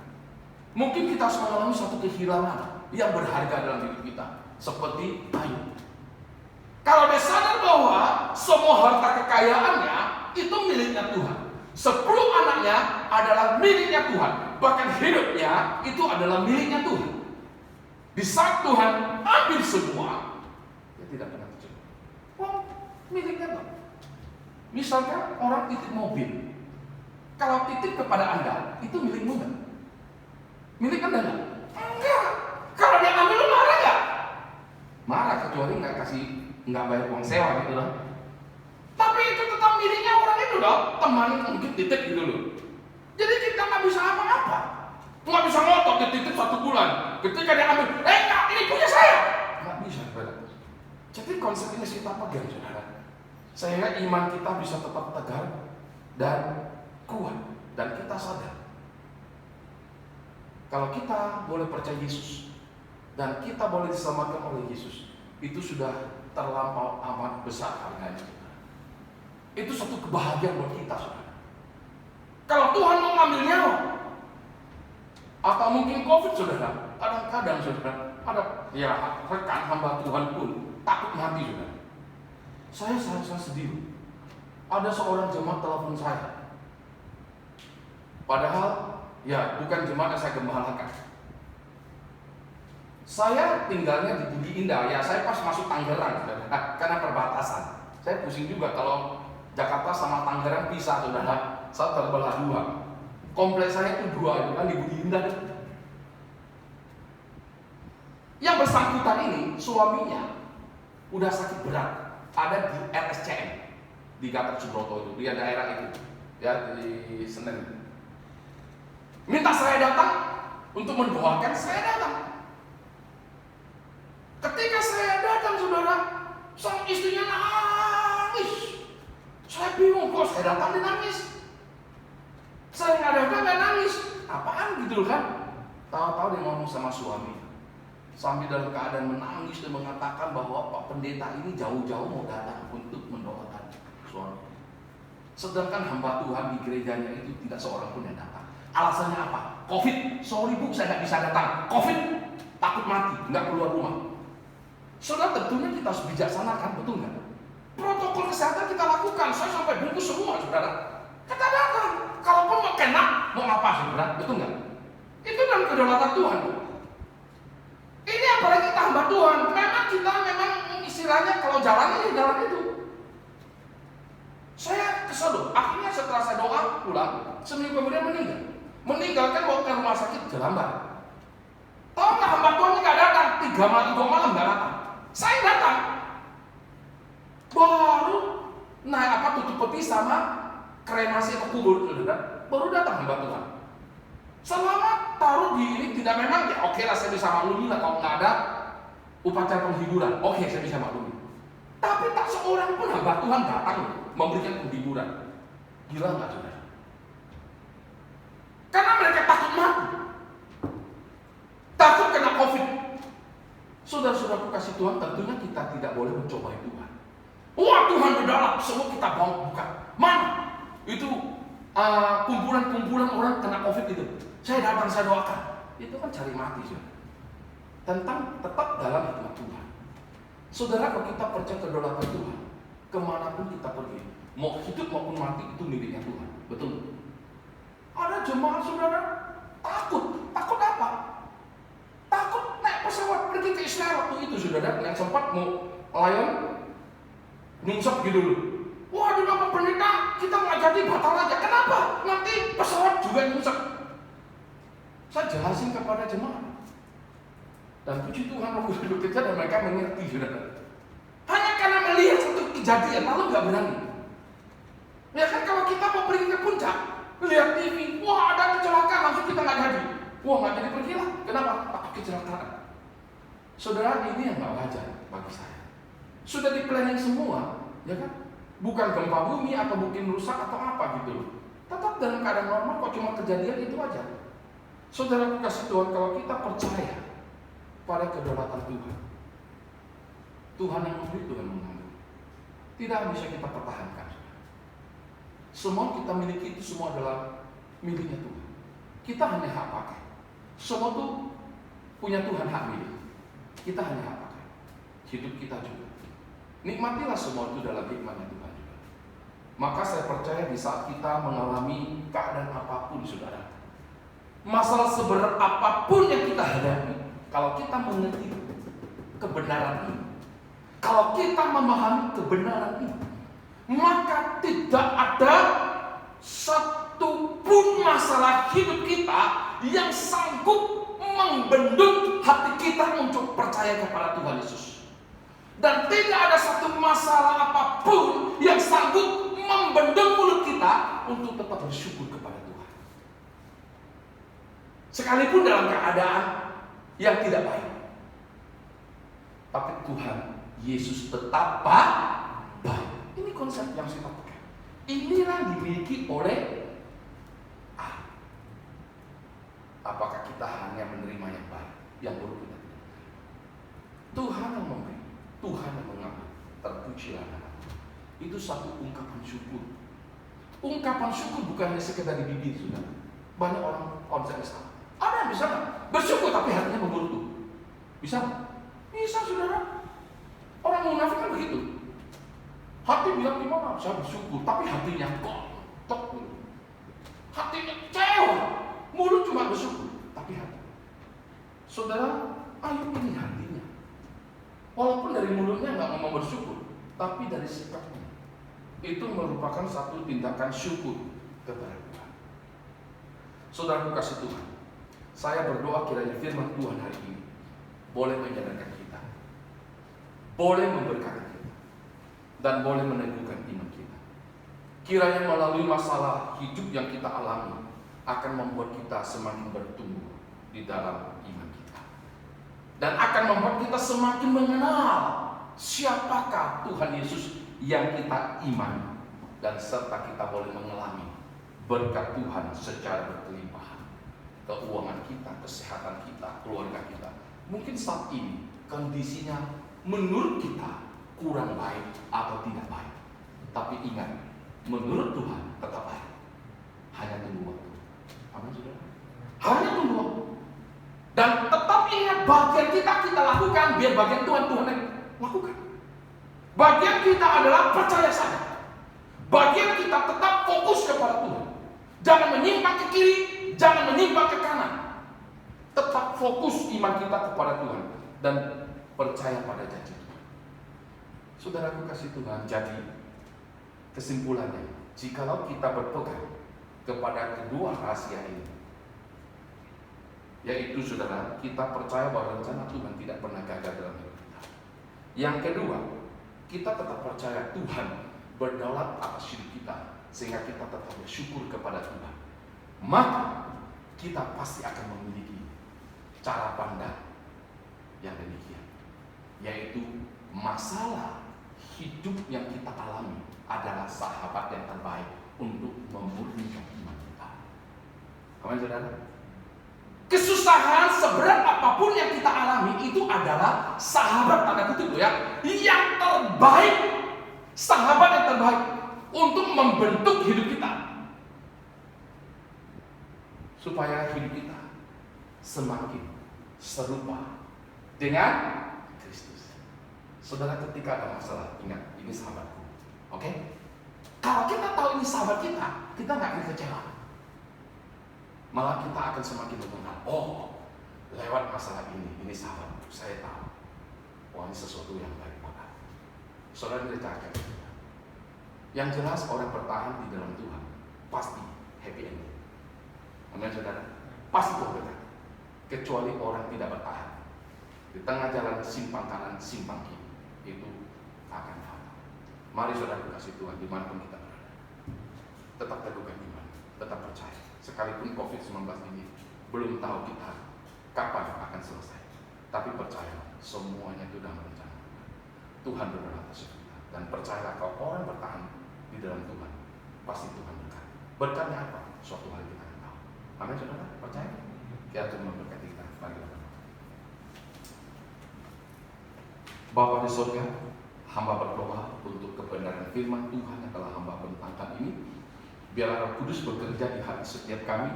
Speaker 2: Mungkin kita harus mengalami suatu kehilangan yang berharga dalam hidup kita, seperti Ayub. Kalau dia sadar bahwa semua harta kekayaannya itu miliknya Tuhan, 10 anaknya adalah miliknya Tuhan, bahkan hidupnya itu adalah miliknya Tuhan. Di saat Tuhan ambil semua, dia tidak pernah kecewa. Oh, miliknya Tuhan. Misalkan orang titip mobil, kalau titip kepada Anda, itu milikmu nggak? Milik Anda nggak? Enggak. Kalau dia ambil, lu marah nggak? Marah, kecuali nggak bayar uang sewa gitu loh. Tapi itu tetap miliknya orang itu dong. Teman mungkin titip gitu loh. Jadi kita nggak bisa apa-apa. Nggak bisa ngotot dititip 1 bulan. Ketika dia ambil, enggak, ini punya saya. Nggak bisa, saudara. Jadi konsep ini kita pegang, saudara. Sehingga iman kita bisa tetap tegar dan kuat, dan kita sadar kalau kita boleh percaya Yesus dan kita boleh diselamatkan oleh Yesus, itu sudah terlampau amat besar harganya. Itu satu kebahagiaan buat kita, saudara. Kalau Tuhan mau ngambil nyawa, atau mungkin COVID, saudara, kadang-kadang saudara ada ya rekan hamba Tuhan pun takut mati, saudara. Saya sedih. Ada seorang jemaat telepon saya. Padahal ya bukan jemaat yang saya gembalakan. Saya tinggalnya di Budi Indah. Ya saya pas masuk Tangerang, saudara, karena perbatasan. Saya pusing juga kalau Jakarta sama Tangerang pisah, saudara. Saya terbelah 2. Kompleks saya itu 2, kan di Budi Indah. Yang bersangkutan ini suaminya udah sakit berat. Ada di RSCM di Gatot Subroto itu, di daerah itu, ya di Senen. Minta saya datang untuk mendoakan, saya datang. Ketika saya datang, saudara, sang istrinya nangis. Saya bingung, kok saya datang dia nangis. Saya nggak datang dia nangis. Apaan gitu kan? Tahu-tahu dia ngomong sama suami. Sambil dalam keadaan menangis dan mengatakan bahwa Pak Pendeta ini jauh-jauh mau datang untuk mendoakan suami. Sedangkan hamba Tuhan di gerejanya itu tidak seorang pun yang datang. Alasannya apa? COVID. Sorry bu, saya nggak bisa datang. COVID, takut mati, nggak keluar rumah. Saudara, tentunya kita harus bijaksana kan, betul nggak? Protokol kesehatan kita lakukan. Saya sampai bungkus semua, saudara. Kita datang. Kalaupun mau kena, mau apa, saudara? Betul nggak? Itu dalam kedaulatan Tuhan. Ini apalagi kita hamba Tuhan. Memang kita istilahnya kalau jalannya jalan itu. Saya kesel loh. Akhirnya setelah saya doa pulang, seminggu kemudian meninggal. Meninggalkan bawa ke rumah sakit Jelambar. Tahu nggak, hamba Tuhan ini nggak datang. 2 malam nggak datang. Saya datang. Baru naik tutup peti sama kremasi atau kubur, saudara. Baru datang hamba Tuhan. Selama taruh di ini tidak memang ya oke lah, saya bisa maklumi lah kalau nggak ada upacara penghiburan. Oke, saya bisa maklumi. Tapi tak seorang pun hamba Tuhan datang memberikan penghiburan. Gila nggak, saudara? Karena mereka takut mati, takut kena COVID. Saudara-saudaraku kasih Tuhan, tentunya kita tidak boleh mencobai Tuhan. Wah, Tuhan berdalam, semua kita buka. Mana? Itu kumpulan-kumpulan orang kena COVID itu. Saya datang, saya doakan. Itu kan cari mati, saudara. Tetap dalam hikmat Tuhan. Saudara, kalau kita percaya kedaulatan Tuhan, kemanapun kita pergi, mau hidup maupun mati itu miliknya Tuhan. Betul? Ada jemaat saudara takut apa? Takut naik pesawat pergi ke Israel waktu itu, saudara, yang sempat mau lion nyungsep gitu loh. Wah, di nama pendeta kita nggak jadi, batal aja. Kenapa? Nanti pesawat juga nyungsep. Saya jelasin kepada jemaat. Dan puji Tuhan, waktu duduk kerja dan mereka mengerti, saudara. Hanya karena melihat satu kejadian, lalu nggak berani. Ya kan, kalau kita mau pergi ke puncak, lihat TV, wah ada kecelakaan, langsung kita nggak jadi. Wah, nggak jadi pergi lah. Kenapa? Takut kecelakaan. Saudara, ini yang nggak wajar bagi saya. Sudah di planning semua, ya kan? Bukan gempa bumi atau mungkin rusak atau apa gitu. Tetap dalam keadaan normal, kok cuma kejadian itu aja. Saudara kasih Tuhan, kalau kita percaya pada kedaulatan Tuhan, Tuhan yang memberi, Tuhan mengambil. Tidak bisa kita pertahankan. Semua kita miliki itu semua adalah miliknya Tuhan. Kita hanya hak pakai. Semua itu punya Tuhan hak milik. Kita hanya hak pakai. Hidup kita juga. Nikmatilah semua itu dalam hikmatnya Tuhan juga. Maka saya percaya di saat kita mengalami keadaan apapun, saudara, masalah seberat apapun yang kita hadapi, kalau kita mengerti kebenaran ini, kalau kita memahami kebenaran ini, maka tidak ada satu pun masalah hidup kita yang sanggup membendung hati kita untuk percaya kepada Tuhan Yesus. Dan tidak ada satu masalah apapun yang sanggup membendung mulut kita untuk tetap bersyukur kepada Tuhan. Sekalipun dalam keadaan yang tidak baik, tapi Tuhan Yesus tetap baik. Ini konsep yang kita pakai. Inilah dimiliki oleh Allah. Apakah kita hanya menerima yang baik, yang buruk kita tidak menerima? Tuhan yang memberi, Tuhan yang mengambil. Terpujilah nama. Itu satu ungkapan syukur. Ungkapan syukur bukan hanya sekedar di bibir, sudah. Banyak orang konsep Islam. Ada yang bisa bersyukur tapi hatinya mengeluh. Bisa? Bisa, saudara. Orang munafik kan begitu. Hati bilang gimana? Saya bersyukur, tapi hatinya kotor. Hatinya kecewa. Mulut cuma bersyukur, tapi hati. Saudara, ayo ini hatinya. Walaupun dari mulutnya nggak ngomong bersyukur, tapi dari sikapnya itu merupakan satu tindakan syukur kepada Tuhan. Saudaraku kasih Tuhan, saya berdoa kiranya firman Tuhan hari ini boleh menyadarkan kita, boleh memberkati kita, dan boleh meneguhkan iman kita. Kiranya melalui masalah hidup yang kita alami akan membuat kita semakin bertumbuh di dalam iman kita, dan akan membuat kita semakin mengenal siapakah Tuhan Yesus yang kita imani, dan serta kita boleh mengalami berkat Tuhan secara berkelimpahan. Keuangan kita, kesehatan kita, keluarga kita. Mungkin saat ini kondisinya menurut kita kurang baik atau tidak baik, tapi ingat, menurut Tuhan tetap baik. Hanya tunggu waktu. Amin, saudara? Hanya tunggu waktu. Dan tetap ingat, bagian kita lakukan, biar bagian Tuhan yang lakukan. Bagian kita adalah percaya saja. Bagian kita tetap fokus kepada Tuhan. Jangan menyimpang ke kiri, jangan menyimpang ke kanan. Tetap fokus iman kita kepada Tuhan dan percaya pada janji Tuhan. Saudaraku kasih Tuhan, jadi kesimpulannya, jikalau kita berpegang kepada kedua rahasia ini, yaitu saudara, kita percaya bahwa rencana Tuhan tidak pernah gagal dalam hidup kita. Yang kedua, kita tetap percaya Tuhan berdaulat atas hidup kita, sehingga kita tetap bersyukur kepada Tuhan. Maka kita pasti akan memiliki cara pandang yang demikian, yaitu masalah hidup yang kita alami adalah sahabat yang terbaik untuk memurnikan iman kita. Amin, saudara? Kesusahan seberat apapun yang kita alami itu adalah sahabat, tanda kutip ya, yang terbaik, sahabat yang terbaik untuk membentuk hidup kita. supaya hidup kita semakin serupa dengan Kristus. Saudara, ketika ada masalah, ingat, ini sahabatku. Oke? Kalau kita tahu ini sahabat kita, kita nggak akan kecewa. Malah kita akan semakin mengenal. Oh, lewat masalah ini sahabatku. Saya tahu. Wah, ini sesuatu yang baik banget. Saudara, ceritakan. Yang jelas orang bertahan di dalam Tuhan pasti happy ending. Amin, saudara. Pasti Tuhan berkati. Kecuali orang tidak bertahan di tengah jalan simpang kanan, simpang kiri, itu akan fatal. Mari saudara kasih Tuhan dimanapun kita berada, tetap teguhkan iman, tetap percaya. Sekalipun COVID-19 ini belum tahu kita kapan akan selesai, tapi percayalah semuanya itu dalam rencana Tuhan berada atas kita. Dan percayalah kalau orang bertahan di dalam Tuhan, pasti Tuhan berkati. Berkatnya apa? Suatu hari kita akan tahu. Amin, saudara, percaya? Biar Tuhan memberkati kita. Mari kita berdoa. Bapa di surga, hamba berdoa untuk kebenaran firman Tuhan yang telah hamba bentangkan ini. Biarlah Roh Kudus bekerja di hati setiap kami,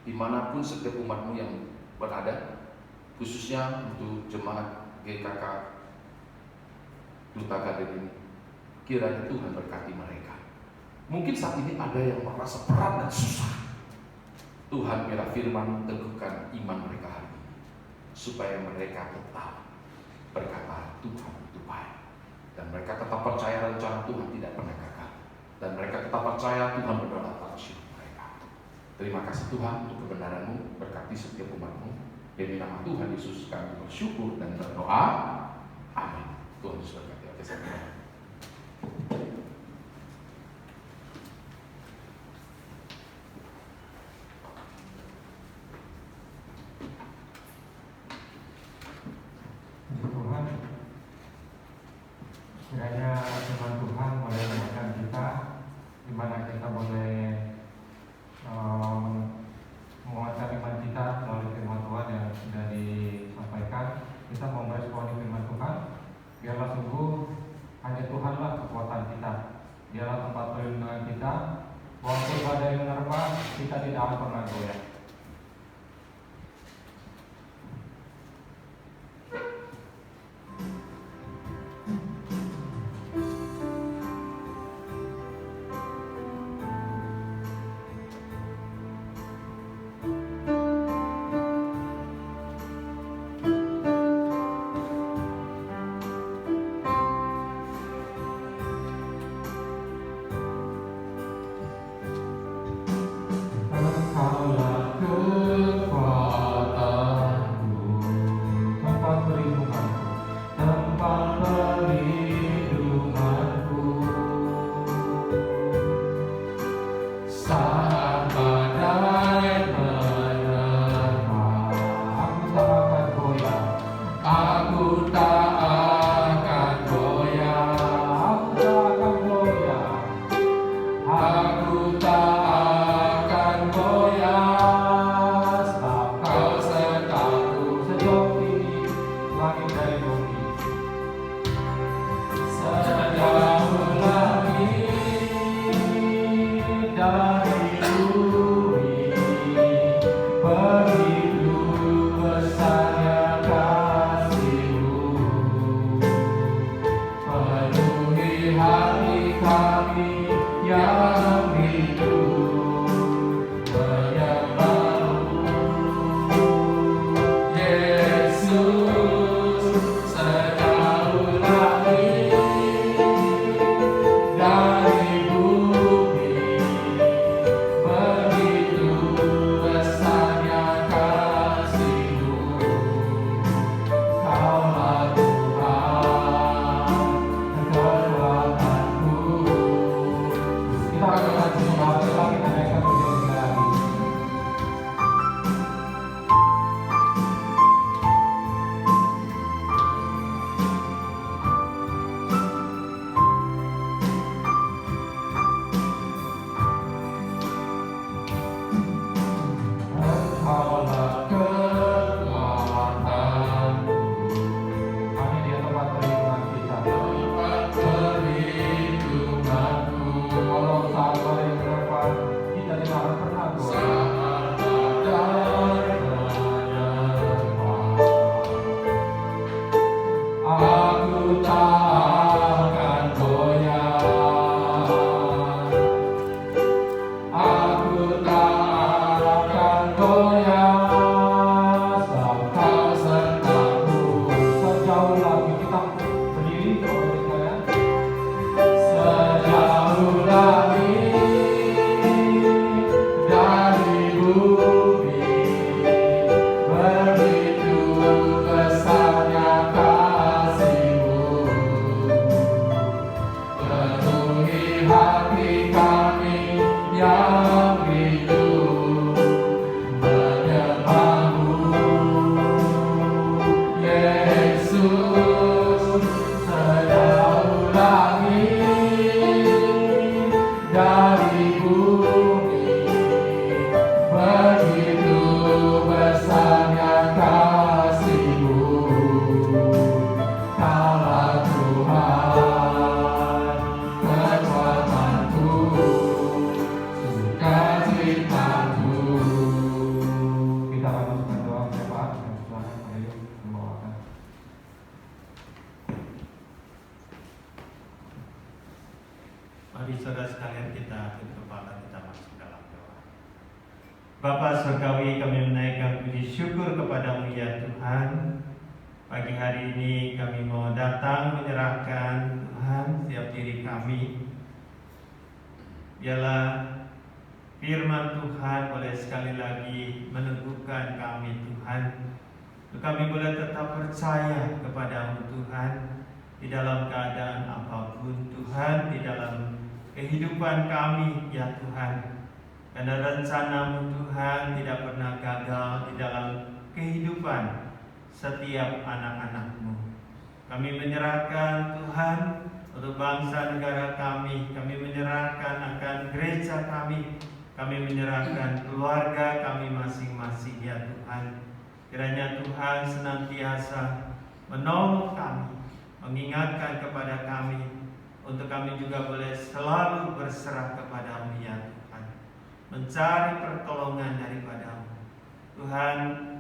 Speaker 2: dimanapun setiap umat-Mu yang berada, khususnya untuk jemaat GKK Duta Kader ini. Kiranya Tuhan berkati mereka. Mungkin saat ini ada yang merasa berat dan susah. Tuhan, biarlah firman teguhkan iman mereka hari ini, supaya mereka tetap berkata Tuhan itu baik, dan mereka tetap percaya rencana Tuhan tidak pernah gagal, dan mereka tetap percaya Tuhan berdoa atas hidup mereka. Terima kasih Tuhan untuk kebenaran-Mu, berkati setiap umat-Mu. Demi nama Tuhan Yesus kami bersyukur dan berdoa. Amin. Tuhan Yesus berkati. Oke, saya berdoa.
Speaker 1: Kiranya firman Tuhan boleh menguatkan kita, di mana kita boleh menguatkan iman kita melalui firman Tuhan yang sudah disampaikan. Kita mau meresponi firman Tuhan. Biarlah sungguh hanya Tuhanlah kekuatan kita. Biarlah tempat perlindungan kita. Walaupun badai menerpa, kita tidak akan pernah goyah. kita berdiri Bapak Ibu sekalian. Sejauh langit dari bumi, begitu besarnya kasih-Mu. Penuhi hati kami yang rindu menyembah-Mu, Yesus. Sejauh langit dari bumi, begitu besarnya kasih-Mu. Kaulah Tuhan, kekuatanku, sukacitaku. Kita akan masukkan doa Bapak dan silakan Ayo membawakan.
Speaker 3: Mari saudara sekalian kita tutup kepala, kita masuk dalam doa. Bapa surgawi, kami menaikkan puji syukur kepadamu ya Tuhan. Pagi hari ini kami mau datang menyerahkan Tuhan setiap diri kami. Biarlah firman Tuhan boleh sekali lagi meneguhkan kami Tuhan. Untuk kami boleh tetap percaya kepadamu Tuhan, di dalam keadaan apapun Tuhan, di dalam kehidupan kami ya Tuhan. Karena rencana-Mu Tuhan tidak pernah gagal di dalam kehidupan setiap anak-anak-Mu. Kami menyerahkan Tuhan untuk bangsa negara kami menyerahkan akan gereja kami menyerahkan keluarga kami masing-masing ya Tuhan. Kiranya Tuhan senantiasa menolong kami, mengingatkan kepada kami, untuk kami juga boleh selalu berserah kepadamu ya Tuhan, mencari pertolongan daripadamu. Tuhan,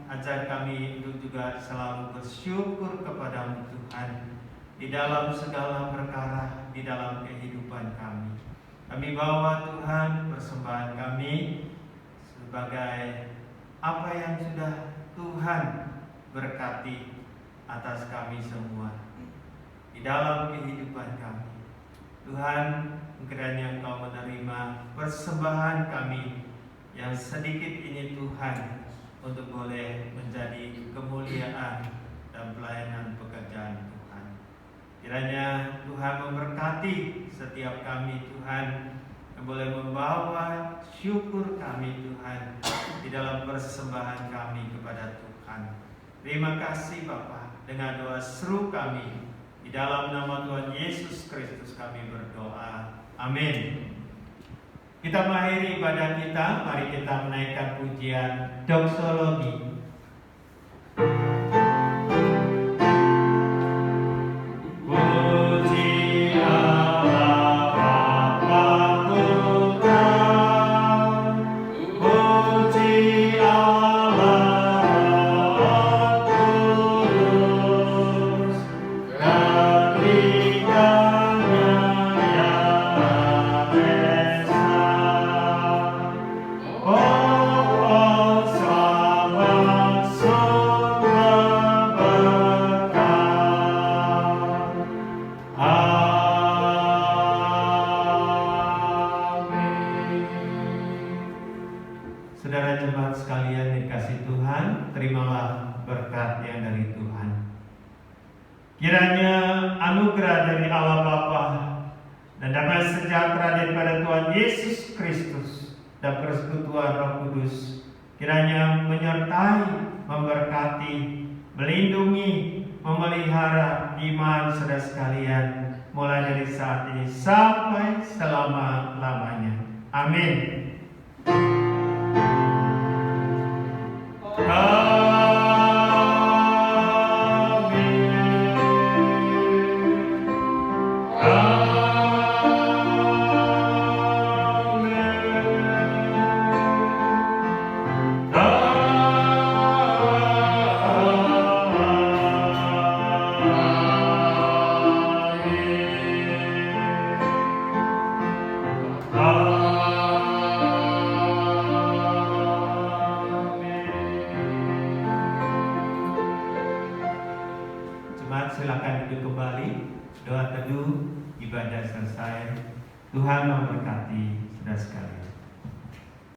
Speaker 3: ajar kami untuk juga selalu bersyukur kepadamu Tuhan, di dalam segala perkara, di dalam kehidupan kami. Kami bawa Tuhan persembahan kami sebagai apa yang sudah Tuhan berkati atas kami semua di dalam kehidupan kami. Tuhan, kiranya Engkau menerima persembahan kami yang sedikit ini Tuhan, untuk boleh menjadi kemuliaan dan pelayanan pekerjaan Tuhan. Kiranya Tuhan memberkati setiap kami Tuhan, yang boleh membawa syukur kami Tuhan di dalam persembahan kami kepada Tuhan. Terima kasih Bapa, dengan doa seru kami di dalam nama Tuhan Yesus Kristus kami berdoa. Amin. Kita mengakhiri ibadah kita, mari kita menaikkan pujian doksologi. Saudara jemaat sekalian yang dikasihi Tuhan, terimalah berkat yang dari Tuhan. Kiranya anugerah dari Allah Bapa dan damai sejahtera daripada Tuhan Yesus Kristus dan persekutuan Roh Kudus kiranya menyertai, memberkati, melindungi, memelihara iman saudara sekalian mulai dari saat ini sampai selama-lamanya. Amin. jemaat silakan duduk kembali. Doa teduh ibadah selesai. Tuhan memberkati saudara sekalian.